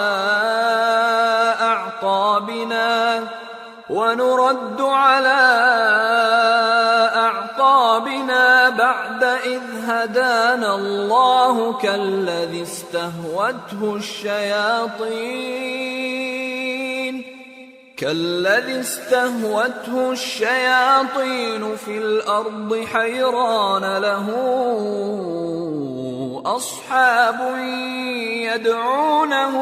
Speaker 1: أعقابنا بعد إذ هدانا الله كالذي استهوته الشياطين في الأرض حيران له أصحاب يدعونه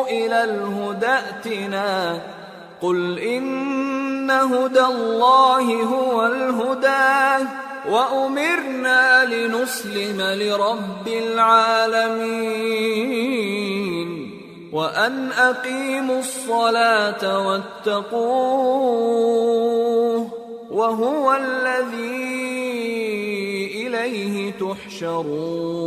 Speaker 1: إلى الهدى ائتنا قل إن هدى الله هو الهدى وأمرنا لنسلم لرب العالمين وأن أقيموا الصلاة واتقوه وهو الذي إليه تحشرون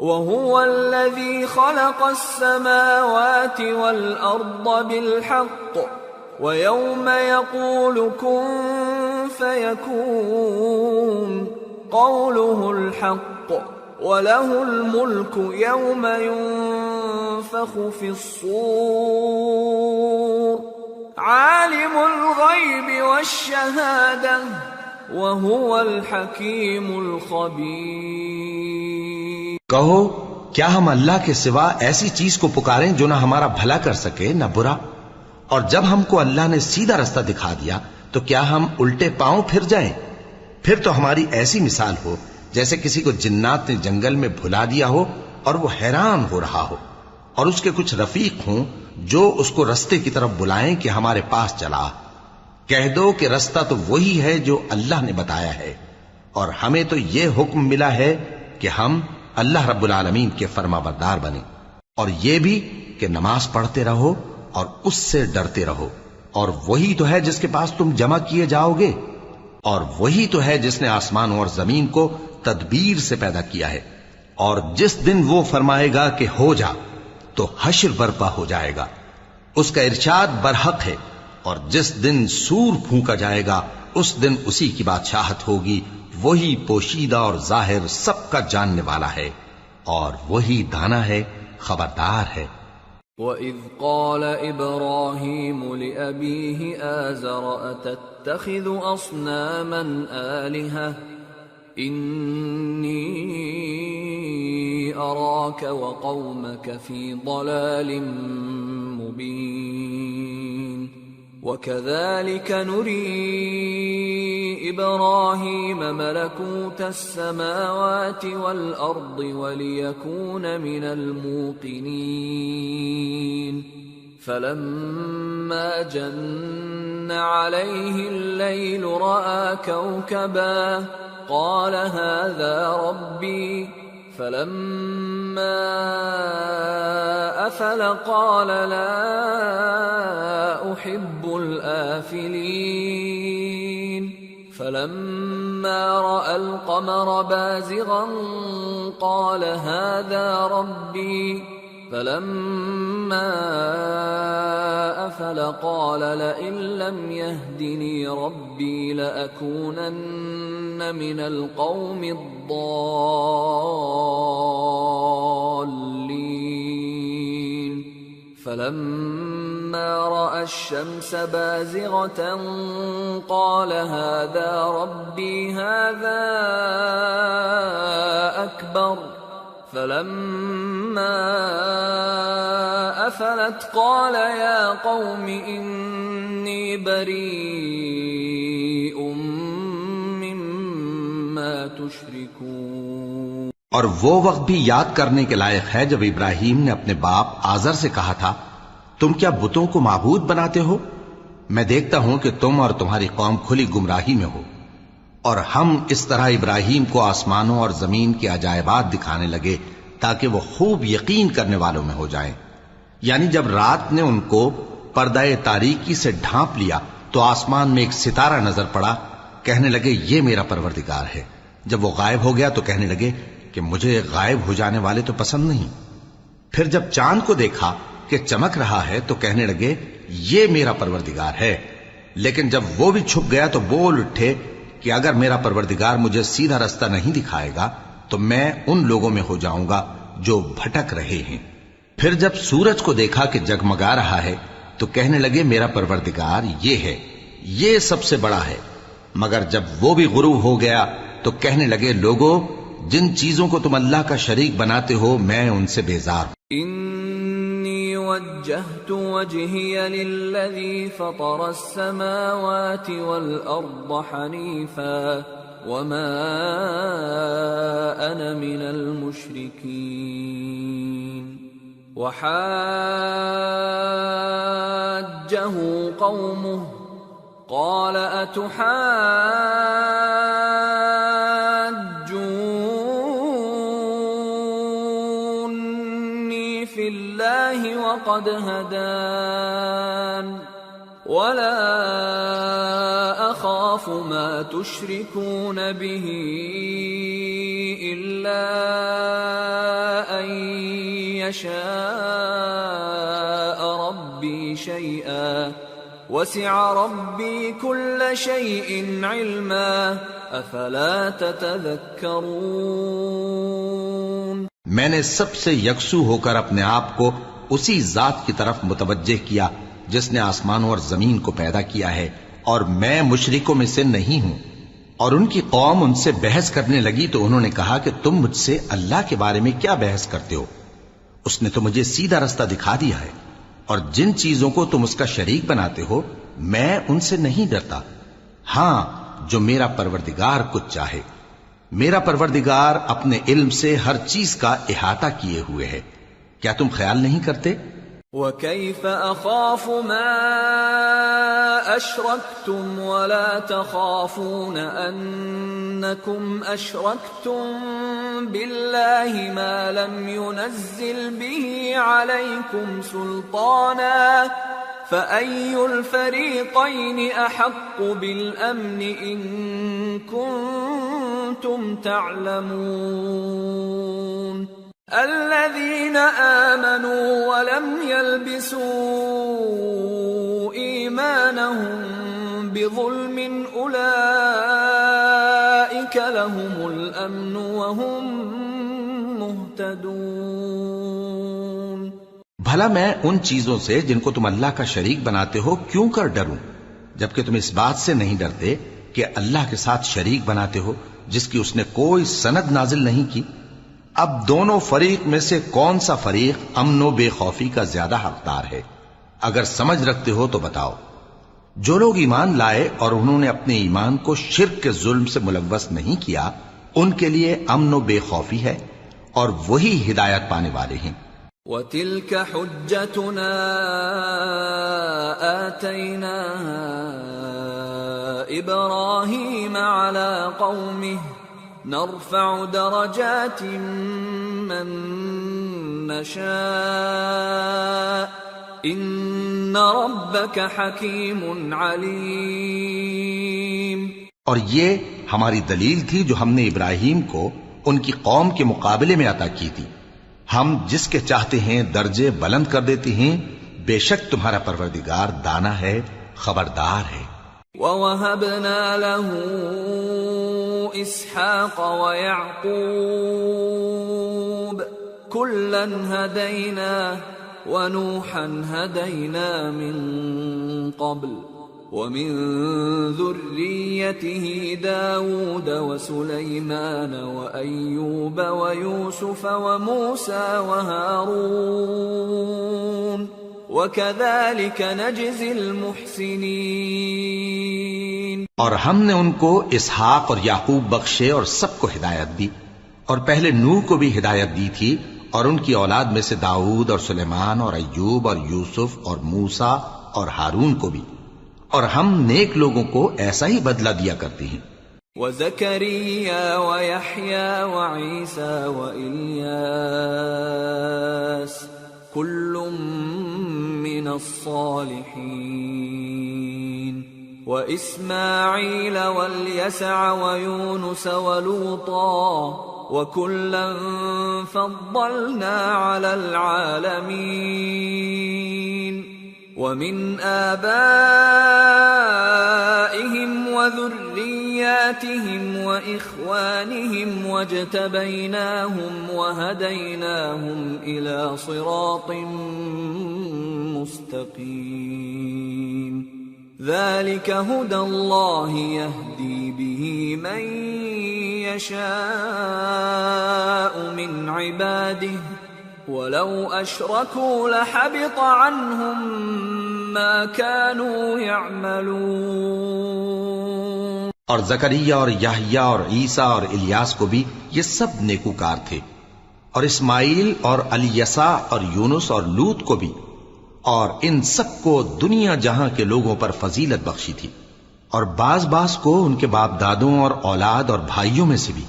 Speaker 1: وهو الذي خلق السماوات والأرض بالحق ويوم يقول كن فيكون قوله الحق وله الملك يوم ينفخ في الصور عالم الغيب والشهادة وهو الحكيم الخبير۔
Speaker 2: کہو کیا ہم اللہ کے سوا ایسی چیز کو پکاریں جو نہ ہمارا بھلا کر سکے نہ برا؟ اور جب ہم کو اللہ نے سیدھا رستہ دکھا دیا تو کیا ہم الٹے پاؤں پھر جائیں؟ پھر تو ہماری ایسی مثال ہو جیسے کسی کو جنات نے جنگل میں بھلا دیا ہو اور وہ حیران ہو رہا ہو، اور اس کے کچھ رفیق ہوں جو اس کو رستے کی طرف بلائیں کہ ہمارے پاس چلا۔ کہہ دو کہ رستہ تو وہی ہے جو اللہ نے بتایا ہے، اور ہمیں تو یہ حکم ملا ہے کہ ہم اللہ رب العالمین کے فرما بردار بنیں، اور یہ بھی کہ نماز پڑھتے رہو اور اس سے ڈرتے رہو، اور وہی تو ہے جس کے پاس تم جمع کیے جاؤ گے، اور وہی تو ہے جس نے آسمان اور زمین کو تدبیر سے پیدا کیا ہے، اور جس دن وہ فرمائے گا کہ ہو جا تو حشر برپا ہو جائے گا، اس کا ارشاد برحق ہے، اور جس دن سور پھونکا جائے گا اس دن اسی کی بادشاہت ہوگی، وہی پوشیدہ اور ظاہر سب کا جاننے والا ہے، اور وہی دانا ہے، خبردار ہے۔
Speaker 1: وَإِذْ قَالَ إِبْرَاهِيمُ لِأَبِيهِ آزَرَ أَتَتَّخِذُ أَصْنَامًا آلِهَةً إِنِّي أَرَاكَ وَقَوْمَكَ فِي ضَلَالٍ مُبِينٍ وَكَذَلِكَ نُرِي إِبْرَاهِيمَ مَلَكُوتَ السَّمَاوَاتِ وَالْأَرْضِ وَلِيَكُونَ مِنَ الْمُوقِنِينَ فَلَمَّا جَنَّ عَلَيْهِ اللَّيْلُ رَأَى كَوْكَبًا قَالَ هَذَا رَبِّي فَلَمَّا أَفَلَ قَالَ لَا أُحِبُّ الْآفِلِينَ فَلَمَّا رَأَى الْقَمَرَ بَازِغًا قَالَ هَذَا رَبِّي فَلَمَّا أَفَلَ قَالَ لَئِن لَّمْ يَهْدِنِي رَبِّي لَأَكُونَنَّ مِنَ الْقَوْمِ الضَّالِّينَ فَلَمَّا رَأَى الشَّمْسَ بَازِغَةً قَالَ هَذَا رَبِّي هَذَا أَكْبَرُ فَلَمَّا أَفَلَتْ قَالَ يَا قَوْمِ إِنِّي بَرِيءٌ مِّمَّا تُشْرِكُونَ۔
Speaker 2: اور وہ وقت بھی یاد کرنے کے لائق ہے جب ابراہیم نے اپنے باپ آزر سے کہا تھا، تم کیا بتوں کو معبود بناتے ہو؟ میں دیکھتا ہوں کہ تم اور تمہاری قوم کھلی گمراہی میں ہو۔ اور ہم اس طرح ابراہیم کو آسمانوں اور زمین کے عجائبات دکھانے لگے تاکہ وہ خوب یقین کرنے والوں میں ہو جائیں۔ یعنی جب رات نے ان کو پردہ تاریکی سے ڈھانپ لیا تو آسمان میں ایک ستارہ نظر پڑا، کہنے لگے یہ میرا پروردگار ہے۔ جب وہ غائب ہو گیا تو کہنے لگے کہ مجھے غائب ہو جانے والے تو پسند نہیں۔ پھر جب چاند کو دیکھا کہ چمک رہا ہے تو کہنے لگے یہ میرا پروردگار ہے۔ لیکن جب وہ بھی چھپ گیا تو بول اٹھے کہ اگر میرا پروردگار مجھے سیدھا رستہ نہیں دکھائے گا تو میں ان لوگوں میں ہو جاؤں گا جو بھٹک رہے ہیں۔ پھر جب سورج کو دیکھا کہ جگمگا رہا ہے تو کہنے لگے میرا پروردگار یہ ہے، یہ سب سے بڑا ہے۔ مگر جب وہ بھی غروب ہو گیا تو کہنے لگے لوگو، جن چیزوں کو تم اللہ کا شریک بناتے ہو میں ان سے بیزار ہوں۔
Speaker 1: انی وجہت وجہی للذی فطر السماوات والارض حنیفا وما انا من المشرکین وحاجہ قومه قال اتحاجونی فی اللہ وقد ہدان ولا اخاف ما تشرکون به الا ان يشاء ربی شیئا وسع ربی کل شیء علما افلا تتذکرون۔
Speaker 2: میں نے سب سے یکسو ہو کر اپنے آپ کو اسی ذات کی طرف متوجہ کیا جس نے آسمانوں اور زمین کو پیدا کیا ہے، اور میں مشرکوں میں سے نہیں ہوں۔ اور ان کی قوم ان سے بحث کرنے لگی تو انہوں نے کہا کہ تم مجھ سے اللہ کے بارے میں کیا بحث کرتے ہو؟ اس نے تو مجھے سیدھا رستہ دکھا دیا ہے، اور جن چیزوں کو تم اس کا شریک بناتے ہو میں ان سے نہیں ڈرتا، ہاں جو میرا پروردگار کچھ چاہے۔ میرا پروردگار اپنے علم سے ہر چیز کا احاطہ کیے ہوئے ہے۔ کیا تم خیال نہیں کرتے
Speaker 1: وَكَيْفَ أَخَافُ مَا أَشْرَكْتُمْ وَلَا تَخَافُونَ أَنَّكُمْ أَشْرَكْتُمْ بِاللَّهِ مَا لَمْ يُنَزِّلْ بِهِ عَلَيْكُمْ سُلْطَانًا فَأَيُّ الْفَرِيقَيْنِ أَحَقُّ بِالْأَمْنِ إِن كُنتُمْ تَعْلَمُونَ الذين آمنوا ولم يلبسوا إيمانهم بظلم أولئك لهم الأمن وهم مهتدون۔
Speaker 2: بھلا میں ان چیزوں سے جن کو تم اللہ کا شریک بناتے ہو کیوں کر ڈروں، جبکہ تم اس بات سے نہیں ڈرتے کہ اللہ کے ساتھ شریک بناتے ہو جس کی اس نے کوئی سند نازل نہیں کی۔ اب دونوں فریق میں سے کون سا فریق امن و بے خوفی کا زیادہ حقدار ہے؟ اگر سمجھ رکھتے ہو تو بتاؤ۔ جو لوگ ایمان لائے اور انہوں نے اپنے ایمان کو شرک کے ظلم سے ملوث نہیں کیا، ان کے لیے امن و بے خوفی ہے اور وہی ہدایت پانے والے ہیں۔
Speaker 1: وَتِلْكَ حُجَّتُنَا آتَيْنَاهَا إِبْرَاهِيمَ عَلَى قَوْمِهِ نرفع درجات من نشاء ان ربك حکیم علیم۔
Speaker 2: اور یہ ہماری دلیل تھی جو ہم نے ابراہیم کو ان کی قوم کے مقابلے میں عطا کی تھی، ہم جس کے چاہتے ہیں درجے بلند کر دیتے ہیں، بے شک تمہارا پروردگار دانا ہے، خبردار ہے۔
Speaker 1: وَوَهَبْنَا لَهُ إِسْحَاقَ وَيَعْقُوبَ كُلًّا هَدَيْنَا وَنُوحًا هَدَيْنَا مِن قَبْلُ وَمِن ذُرِّيَّتِهِ دَاوُودَ وَسُلَيْمَانَ وَأَيُّوبَ وَيُوسُفَ وَمُوسَى وَهَارُونَ وَكَذَلِكَ نَجْزِي الْمُحْسِنِينَ۔
Speaker 2: اور ہم نے ان کو اسحاق اور یعقوب بخشے اور سب کو ہدایت دی، اور پہلے نوح کو بھی ہدایت دی تھی، اور ان کی اولاد میں سے داؤد اور سلیمان اور ایوب اور یوسف اور موسیٰ اور ہارون کو بھی، اور ہم نیک لوگوں کو ایسا ہی بدلہ دیا کرتے ہیں۔
Speaker 1: وَزَكَرِيَّا وَيَحْيَا وَعِيسَى وَإِلْيَاسَ كُلٌّ مِّنَ الصَّالِحِينَ وَإِسْمَاعِيلَ وَالْيَسَعَ وَيُونُسَ وَلُوطًا وَكُلًّا فَضَّلْنَا عَلَى الْعَالَمِينَ وَمِنْ آبَائِهِمْ وَذُرِّيَّاتِهِمْ وَإِخْوَانِهِمْ وَاجْتَبَيْنَاهُمْ وَهَدَيْنَاهُمْ إِلَى صِرَاطٍ مُسْتَقِيمٍ ذَلِكَ هُدَى اللَّهِ يَهْدِي بِهِ مَن يَشَاءُ مِنْ عِبَادِهِ وَلَوْ أَشْرَكُوا لَحَبِطَ عَنْهُمْ مَا كَانُوا يَعْمَلُونَ۔
Speaker 2: اور زکریا اور یحییٰ اور عیسیٰ اور الیاس کو بھی یہ سب نیکوکار تھے، اور اسماعیل اور الیسع اور یونس اور لوط کو بھی، اور ان سب کو دنیا جہاں کے لوگوں پر فضیلت بخشی تھی، اور بعض کو ان کے باپ دادوں اور اولاد اور بھائیوں میں سے بھی،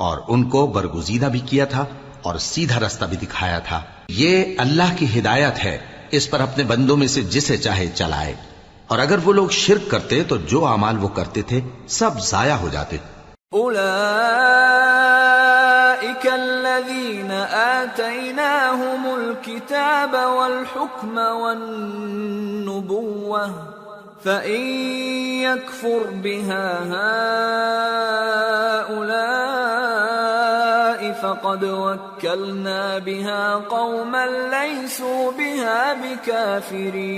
Speaker 2: اور ان کو برگزیدہ بھی کیا تھا اور سیدھا رستہ بھی دکھایا تھا۔ یہ اللہ کی ہدایت ہے، اس پر اپنے بندوں میں سے جسے چاہے چلائے، اور اگر وہ لوگ شرک کرتے تو جو اعمال وہ کرتے تھے سب ضائع ہو جاتے۔
Speaker 1: أولئك الذين آتيناهم الكتاب والحكم والنبوة فإن يكفر بها هؤلاء فقد وكلنا بها قوما ليسوا بها بكافرين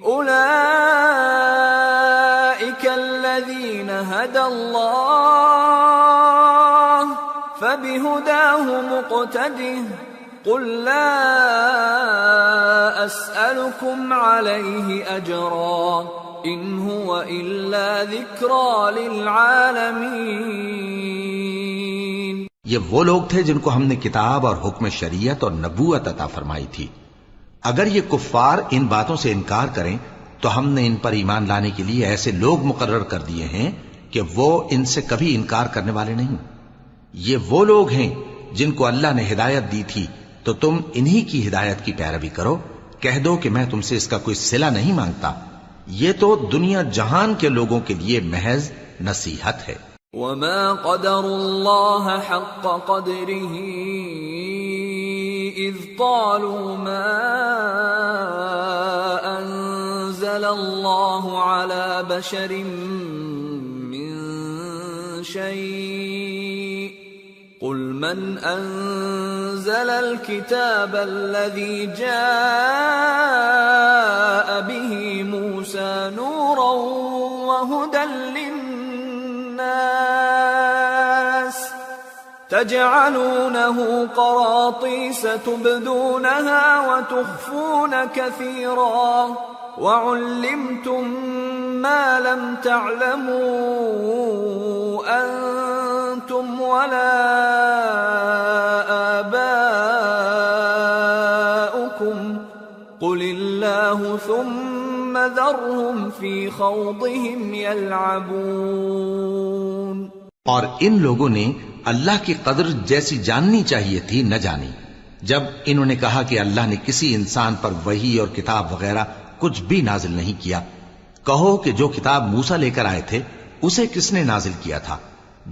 Speaker 1: أولئك الذين هدى الله فبهداه مقتده قل لا أسألكم عليه أجرا إن هو إلا ذكرى للعالمين۔
Speaker 2: یہ وہ لوگ تھے جن کو ہم نے کتاب اور حکم شریعت اور نبوت عطا فرمائی تھی۔ اگر یہ کفار ان باتوں سے انکار کریں تو ہم نے ان پر ایمان لانے کے لیے ایسے لوگ مقرر کر دیے ہیں کہ وہ ان سے کبھی انکار کرنے والے نہیں۔ یہ وہ لوگ ہیں جن کو اللہ نے ہدایت دی تھی، تو تم انہی کی ہدایت کی پیروی کرو۔ کہہ دو کہ میں تم سے اس کا کوئی صلہ نہیں مانگتا، یہ تو دنیا جہان کے لوگوں کے لیے محض نصیحت ہے۔
Speaker 1: وما قدر الله حق قدره إذ قالوا ما أنزل الله على بشر من شيء قل من أنزل الكتاب الذي جاء به موسى نورا وهدى للناس تجعلونه قراطيس تبدونها وتخفون كثيرا وعلمتم ما لم تعلموا أنتم ولا آباؤكم قل الله ثم ذرهم في خوضهم يلعبون۔
Speaker 2: اور ان لوگوں نے اللہ کی قدر جیسی جاننی چاہیے تھی نہ جانی، جب انہوں نے کہا کہ اللہ نے کسی انسان پر وحی اور کتاب وغیرہ کچھ بھی نازل نہیں کیا۔ کہو کہ جو کتاب موسیٰ لے کر آئے تھے اسے کس نے نازل کیا تھا،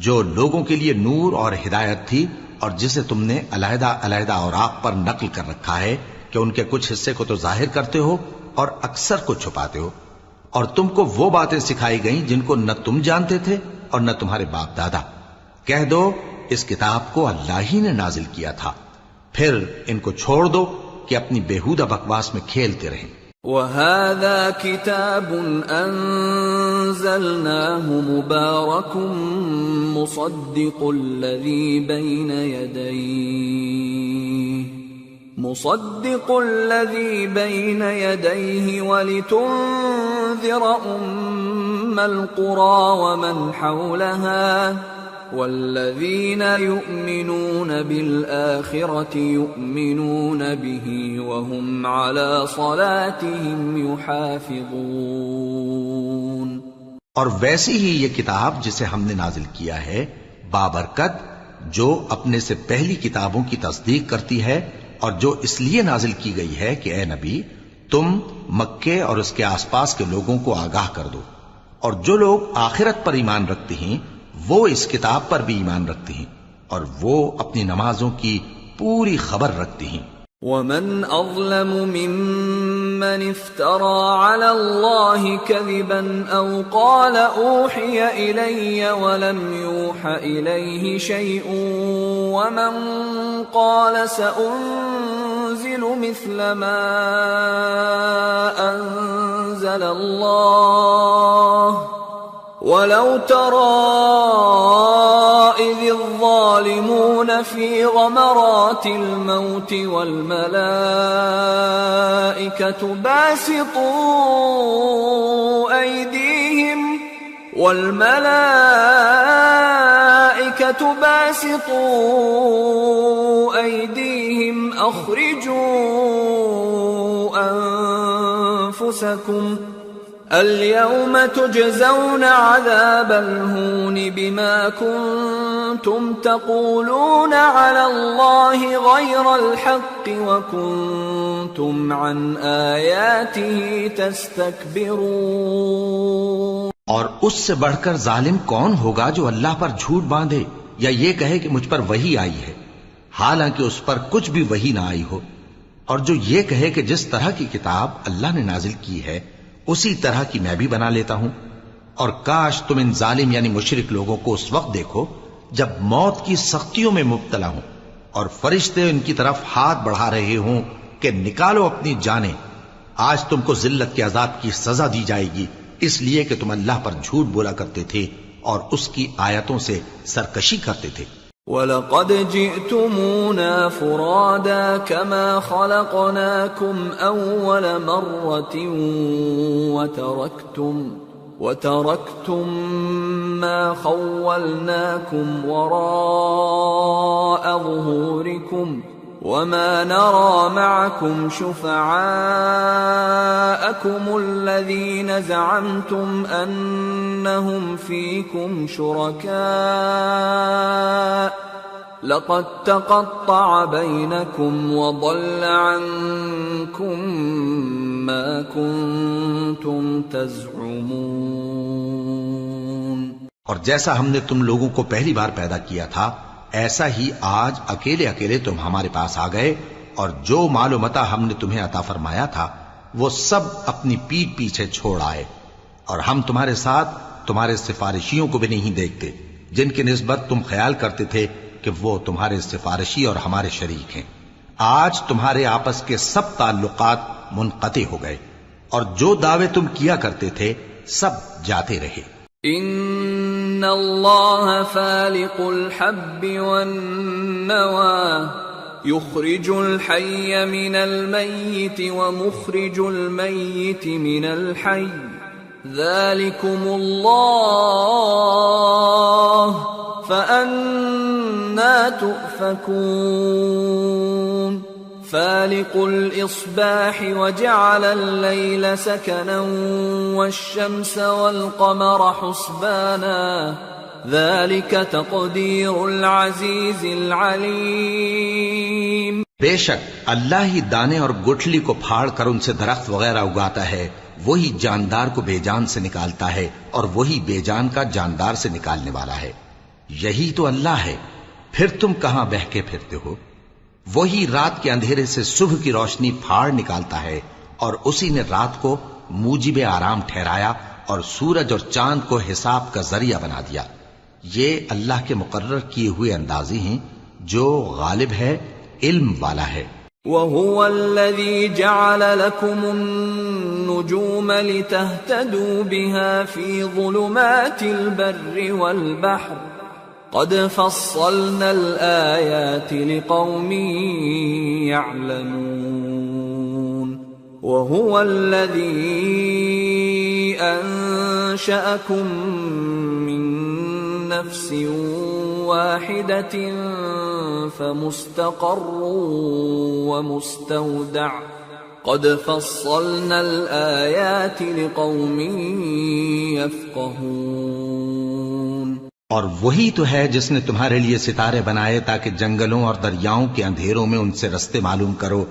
Speaker 2: جو لوگوں کے لیے نور اور ہدایت تھی، اور جسے تم نے علیحدہ علیحدہ اوراق پر نقل کر رکھا ہے کہ ان کے کچھ حصے کو تو ظاہر کرتے ہو اور اکثر کو چھپاتے ہو۔ اور تم کو وہ باتیں سکھائی گئیں جن کو نہ تم جانتے تھے اور نہ تمہارے باپ دادا۔ کہہ دو اس کتاب کو اللہ ہی نے نازل کیا تھا، پھر ان کو چھوڑ دو کہ اپنی بےہودہ بکواس میں کھیلتے رہیں۔
Speaker 1: وَهَذَا كِتَابٌ أَنزَلْنَاهُ مُبَارَكٌ مُصَدِّقُ الَّذِي بَيْنَ يَدَيْهِ وَلِتُنذِرَ أُمَّ الْقُرَى وَمَنْ حَوْلَهَا وَالَّذِينَ يُؤْمِنُونَ بِالْآخِرَةِ يُؤْمِنُونَ بِهِ وَهُمْ عَلَى صَلَاتِهِمْ يُحَافِظُونَ۔
Speaker 2: اور ویسی ہی یہ کتاب جسے ہم نے نازل کیا ہے بابرکت، جو اپنے سے پہلی کتابوں کی تصدیق کرتی ہے، اور جو اس لیے نازل کی گئی ہے کہ اے نبی تم مکے اور اس کے آس پاس کے لوگوں کو آگاہ کر دو، اور جو لوگ آخرت پر ایمان رکھتے ہیں وہ اس کتاب پر بھی ایمان رکھتے ہیں، اور وہ اپنی نمازوں کی پوری خبر رکھتے ہیں۔
Speaker 1: وَمَنْ أَظْلَمُ مِمَّنِ افْتَرَى عَلَى اللَّهِ كَذِبًا أَوْ قَالَ أُوحِيَ إِلَيَّ وَلَمْ يُوحَ إِلَيْهِ شَيْءٌ وَمَنْ قَالَ سَأُنزِلُ مِثْلَ مَا أَنزَلَ اللَّهُ وَلَوْ تَرَى إِذِ الظَّالِمُونَ فِي غَمَرَاتِ الْمَوْتِ وَالْمَلَائِكَةُ باسطوا أيديهم أخرجوا أنفسكم اليوم تجزون عذاب الهون بما كنتم تقولون على الله غير الحق وكنتم عن آياته تستكبرون۔
Speaker 2: اور اس سے بڑھ کر ظالم کون ہوگا جو اللہ پر جھوٹ باندھے یا یہ کہے کہ مجھ پر وحی آئی ہے حالانکہ اس پر کچھ بھی وحی نہ آئی ہو، اور جو یہ کہے کہ جس طرح کی کتاب اللہ نے نازل کی ہے اسی طرح کی میں بھی بنا لیتا ہوں۔ اور کاش تم ان ظالم یعنی مشرک لوگوں کو اس وقت دیکھو جب موت کی سختیوں میں مبتلا ہوں اور فرشتے ان کی طرف ہاتھ بڑھا رہے ہوں کہ نکالو اپنی جانیں، آج تم کو ذلت کے عذاب کی سزا دی جائے گی اس لیے کہ تم اللہ پر جھوٹ بولا کرتے تھے اور اس کی آیتوں سے سرکشی کرتے تھے۔
Speaker 1: وَلَقَدْ جِئْتُمُونَا فُرَادَى كَمَا خَلَقْنَاكُمْ أَوَّلَ مَرَّةٍ وَتَرَكْتُمْ مَا خَوَّلْنَاكُمْ وَرَاءَ ظهوركم وما نرى معكم شفعاءكم الذين زعمتم أنهم فيكم شركاء لقد تقطع بينكم وضل عنكم ما كنتم تزعمون.
Speaker 2: اور جیسا ہم نے تم لوگوں کو پہلی بار پیدا کیا تھا ایسا ہی آج اکیلے اکیلے تم ہمارے پاس آ گئے، اور جو مال و متاع ہم نے تمہیں عطا فرمایا تھا وہ سب اپنی پیٹھ پیچھے چھوڑ آئے، اور ہم تمہارے ساتھ تمہارے سفارشیوں کو بھی نہیں دیکھتے جن کی نسبت تم خیال کرتے تھے کہ وہ تمہارے سفارشی اور ہمارے شریک ہیں. آج تمہارے آپس کے سب تعلقات منقطع ہو گئے، اور جو دعوے تم کیا کرتے تھے سب جاتے رہے.
Speaker 1: ان اللہ فالق الحب والنوى يخرج الحي من الميت ومخرج الميت من الحي ذلكم الله فأنا تؤفكون. فالق الإصباح وجعل الليل سكنا والشمس والقمر حسبانا ذلك تقدير العزيز العليم.
Speaker 2: بے شک اللہ ہی دانے اور گٹھلی کو پھاڑ کر ان سے درخت وغیرہ اگاتا ہے، وہی جاندار کو بے جان سے نکالتا ہے اور وہی بے جان کا جاندار سے نکالنے والا ہے. یہی تو اللہ ہے، پھر تم کہاں بہہ کے پھرتے ہو؟ وہی رات کے اندھیرے سے صبح کی روشنی پھاڑ نکالتا ہے، اور اسی نے رات کو موجب آرام ٹھہرایا اور سورج اور چاند کو حساب کا ذریعہ بنا دیا. یہ اللہ کے مقرر کیے ہوئے اندازے ہیں جو غالب ہے، علم والا ہے.
Speaker 1: وَهُوَ الَّذِي جَعَلَ لَكُمُ النُّجُومَ لِتَهْتَدُوا بِهَا فِي ظُلُمَاتِ الْبَرِّ وَالْبَحْرِ قَدْ فَصَّلْنَا الْآيَاتِ لِقَوْمٍ يَعْلَمُونَ. وَهُوَ الَّذِي أَنشَأَكُم مِّن نَّفْسٍ واحدة فمستقر ومستودع قد فصلنا الآيات لقوم يفقهون.
Speaker 2: اور وہی تو ہے جس نے تمہارے لیے ستارے بنائے تاکہ جنگلوں اور دریاؤں کے اندھیروں میں ان سے رستے معلوم کرو.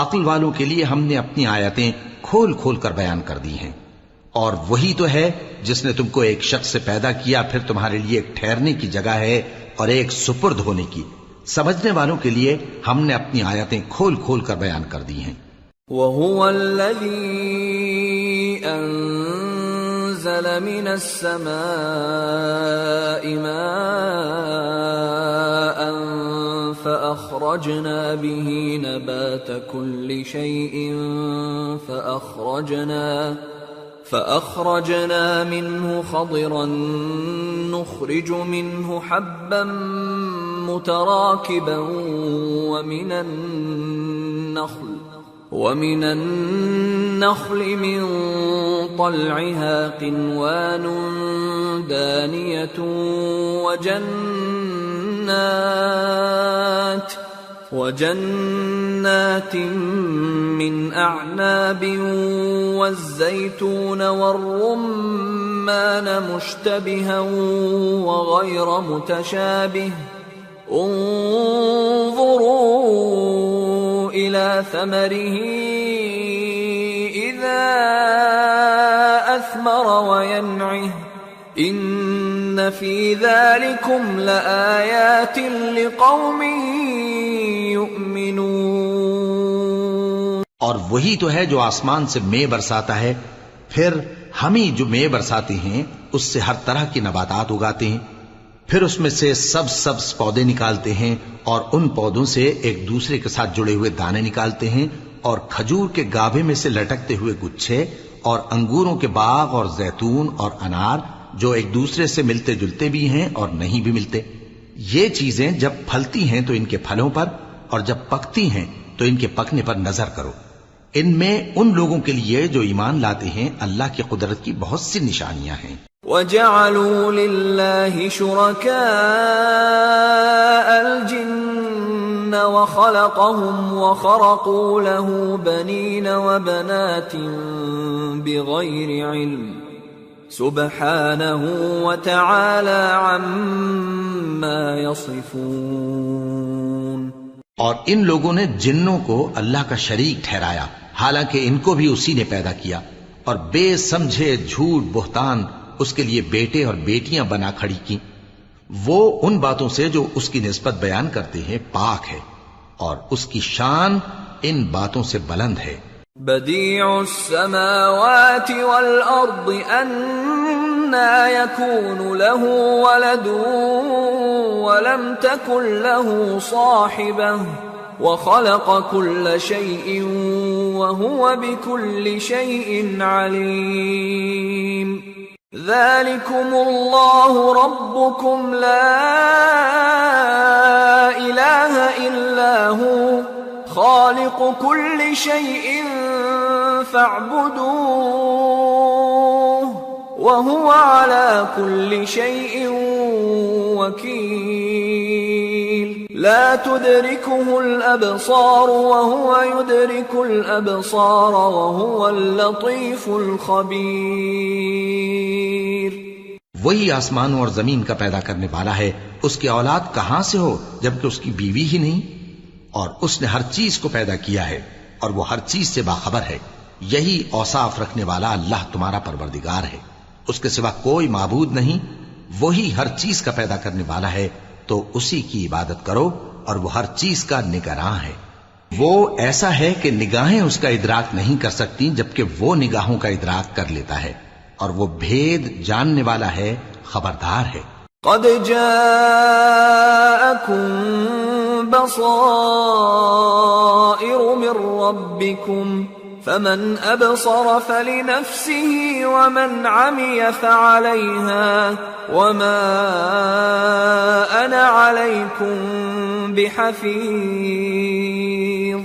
Speaker 2: عقل والوں کے لیے ہم نے اپنی آیتیں کھول کھول کر بیان کر دی ہیں. اور وہی تو ہے جس نے تم کو ایک شخص سے پیدا کیا، پھر تمہارے لیے ایک ٹھہرنے کی جگہ ہے اور ایک سپرد ہونے کی. سمجھنے والوں کے لیے ہم نے اپنی آیتیں کھول کھول کر بیان کر دی ہیں.
Speaker 1: وَهُوَ الَّذِي أَنزَلَ مِنَ السَّمَاءِ مَاءً فَأَخْرَجْنَا بِهِ نَبَاتَ كُلِّ شَيْءٍ فأخرجنا منه خضرا نخرج منه حبا متراكبا ومن النخل من طلعها قنوان دانية وجنات من أعناب والزيتون والرمان مشتبها وغير متشابه انظروا إلى ثمره إذا أثمر وينعه إن في ذلكم لآيات لقوم يؤمنون.
Speaker 2: اور وہی تو ہے جو آسمان سے مے برساتا ہے، پھر ہم ہی جو مے برساتے ہیں اس سے ہر طرح کی نباتات اگاتے ہیں، پھر اس میں سے سبز پودے نکالتے ہیں اور ان پودوں سے ایک دوسرے کے ساتھ جڑے ہوئے دانے نکالتے ہیں، اور کھجور کے گابھے میں سے لٹکتے ہوئے گچھے، اور انگوروں کے باغ اور زیتون اور انار جو ایک دوسرے سے ملتے جلتے بھی ہیں اور نہیں بھی ملتے. یہ چیزیں جب پھلتی ہیں تو ان کے پھلوں پر، اور جب پکتی ہیں تو ان کے پکنے پر نظر کرو. ان میں ان لوگوں کے لیے جو ایمان لاتے ہیں اللہ کی قدرت کی بہت سی نشانیاں ہیں.
Speaker 1: وَجَعَلُوا لِلَّهِ شُرَكَاءَ الْجِنِّ وخلقهم وخرقوا له بنين وبنات بغير علم سبحانه وتعالى عما يصفون۔
Speaker 2: اور ان لوگوں نے جنوں کو اللہ کا شریک ٹھہرایا، حالانکہ ان کو بھی اسی نے پیدا کیا، اور بے سمجھے جھوٹ بہتان اس کے لیے بیٹے اور بیٹیاں بنا کھڑی کی۔ وہ ان باتوں سے جو اس کی نسبت بیان کرتے ہیں پاک ہے، اور اس کی شان ان باتوں سے بلند ہے۔
Speaker 1: بديع السماوات والأرض أنى يكون له ولد ولم تكن له صاحبة وخلق كل شيء وهو بكل شيء عليم۔ ذلكم الله ربكم لا إله إلا هو خالق كل شيء فاعبدوه وهو على كل شيء وكيل۔ لا تدركه الأبصار وهو يدرك الأبصار وهو اللطيف الخبير۔
Speaker 2: وہی آسمانوں اور زمین کا پیدا کرنے والا ہے، اس کی اولاد کہاں سے ہو جبکہ اس کی بیوی ہی نہیں، اور اس نے ہر چیز کو پیدا کیا ہے اور وہ ہر چیز سے باخبر ہے۔ یہی اوصاف رکھنے والا اللہ تمہارا پروردگار ہے، اس کے سوا کوئی معبود نہیں، وہی ہر چیز کا پیدا کرنے والا ہے، تو اسی کی عبادت کرو، اور وہ ہر چیز کا نگراں ہے۔ وہ ایسا ہے کہ نگاہیں اس کا ادراک نہیں کر سکتی جبکہ وہ نگاہوں کا ادراک کر لیتا ہے، اور وہ بھید جاننے والا ہے، خبردار ہے۔
Speaker 1: قد جاءكم بصائر من ربكم فمن أبصر فلنفسه ومن عمي فعليها وما أنا عليكم بحفيظ۔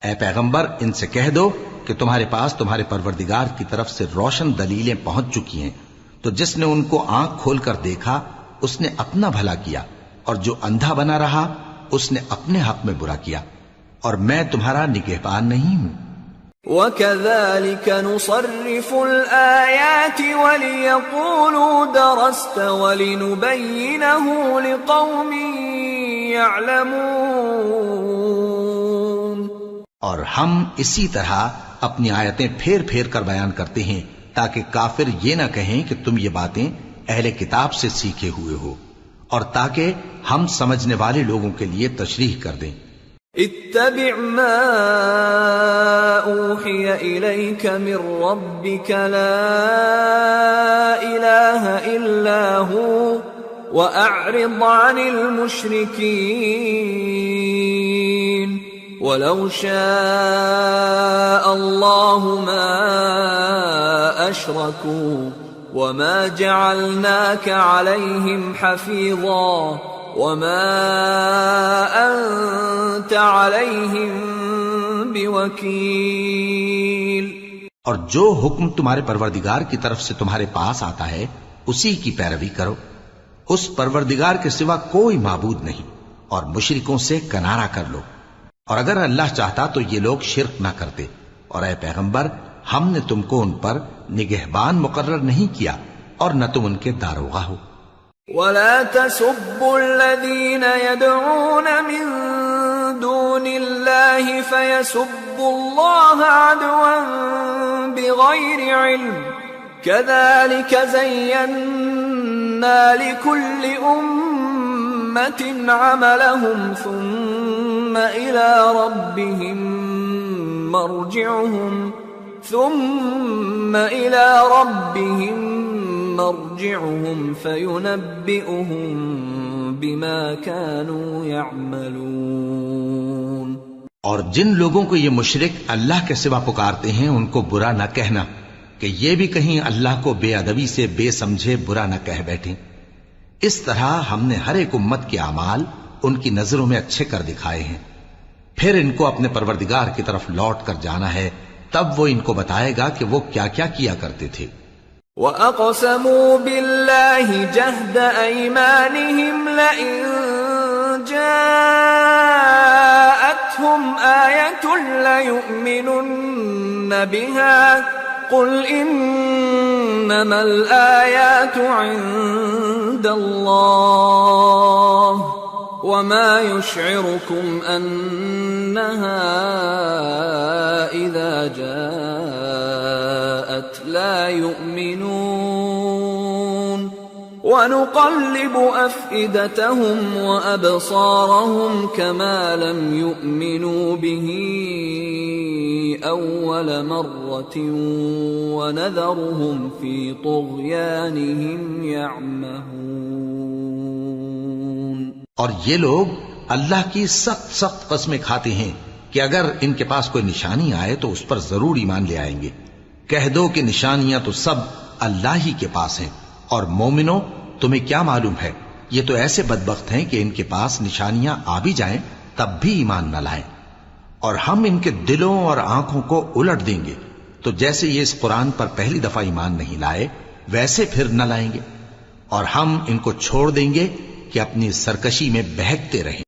Speaker 2: اے پیغمبر، ان سے کہہ دو کہ تمہارے پاس تمہارے پروردگار کی طرف سے روشن دلیلیں پہنچ چکی ہیں، تو جس نے ان کو آنکھ کھول کر دیکھا اس نے اپنا بھلا کیا، اور جو اندھا بنا رہا اس نے اپنے حق میں برا کیا، اور میں تمہارا نگہبان نہیں ہوں۔
Speaker 1: وَكَذَلِكَ نُصَرِّفُ الْآيَاتِ وَلِيَقُولُوا دَرَسْتَ وَلِنُبَيِّنَهُ لِقَوْمٍ يَعْلَمُونَ۔
Speaker 2: اور ہم اسی طرح اپنی آیتیں پھیر پھیر کر بیان کرتے ہیں تاکہ کافر یہ نہ کہیں کہ تم یہ باتیں اہل کتاب سے سیکھے ہوئے ہو، اور تاکہ ہم سمجھنے والے لوگوں کے لیے تشریح کر دیں۔
Speaker 1: اتبع ما اوحی الیک من ربک لا الہ الا ہو واعرض عن المشرکین ولو شاء اللہ ما اشرکوا وما جعلناك عليهم حفيظا وما أنت عليهم بوكيل۔
Speaker 2: اور جو حکم تمہارے پروردگار کی طرف سے تمہارے پاس آتا ہے اسی کی پیروی کرو، اس پروردگار کے سوا کوئی معبود نہیں، اور مشرکوں سے کنارہ کر لو، اور اگر اللہ چاہتا تو یہ لوگ شرک نہ کرتے، اور اے پیغمبر ہم نے تم کو ان پر نگہبان مقرر نہیں کیا اور نہ تم ان کے داروغہ ہو۔
Speaker 1: وَلَا تَسُبُّوا الَّذِينَ يَدْعُونَ مِن دُونِ اللَّهِ فَيَسُبُّوا اللَّهَ عَدْوًا بِغَيْرِ عِلْمٍ كَذَلِكَ زَيَّنَّا لِكُلِّ أُمَّةٍ عَمَلَهُمْ ثُمَّ إِلَى رَبِّهِمْ مرجعهم فينبئهم بما كانوا يعملون۔
Speaker 2: اور جن لوگوں کو یہ مشرک اللہ کے سوا پکارتے ہیں ان کو برا نہ کہنا کہ یہ بھی کہیں اللہ کو بے ادبی سے بے سمجھے برا نہ کہہ بیٹھیں۔ اس طرح ہم نے ہر ایک امت کے اعمال ان کی نظروں میں اچھے کر دکھائے ہیں، پھر ان کو اپنے پروردگار کی طرف لوٹ کر جانا ہے، تب وہ ان کو بتائے گا کہ وہ کیا کیا کیا کرتے تھے۔
Speaker 1: وَأَقْسَمُوا بِاللَّهِ جَهْدَ أَيْمَانِهِمْ لَئِن جَاءَ جاءتهم آية ليؤمنن بها قل إنما الآيات عند الله وما يشعركم أنها إذا جاءت لا يؤمنون وَنُقَلِّبُ أَفْئِدَتَهُمْ وَأَبْصَارَهُمْ كَمَا لَمْ يُؤْمِنُوا بِهِ أَوَّلَ مَرَّةٍ وَنَذَرُهُمْ فِي طُغْيَانِهِمْ يَعْمَهُونَ۔
Speaker 2: اور یہ لوگ اللہ کی سخت سخت قسمیں کھاتے ہیں کہ اگر ان کے پاس کوئی نشانی آئے تو اس پر ضرور ایمان لے آئیں گے۔ کہہ دو کہ نشانیاں تو سب اللہ ہی کے پاس ہیں، اور مومنوں تمہیں کیا معلوم ہے، یہ تو ایسے بدبخت ہیں کہ ان کے پاس نشانیاں آ بھی جائیں تب بھی ایمان نہ لائیں، اور ہم ان کے دلوں اور آنکھوں کو الٹ دیں گے، تو جیسے یہ اس قرآن پر پہلی دفعہ ایمان نہیں لائے ویسے پھر نہ لائیں گے، اور ہم ان کو چھوڑ دیں گے کہ اپنی سرکشی میں بہکتے رہیں۔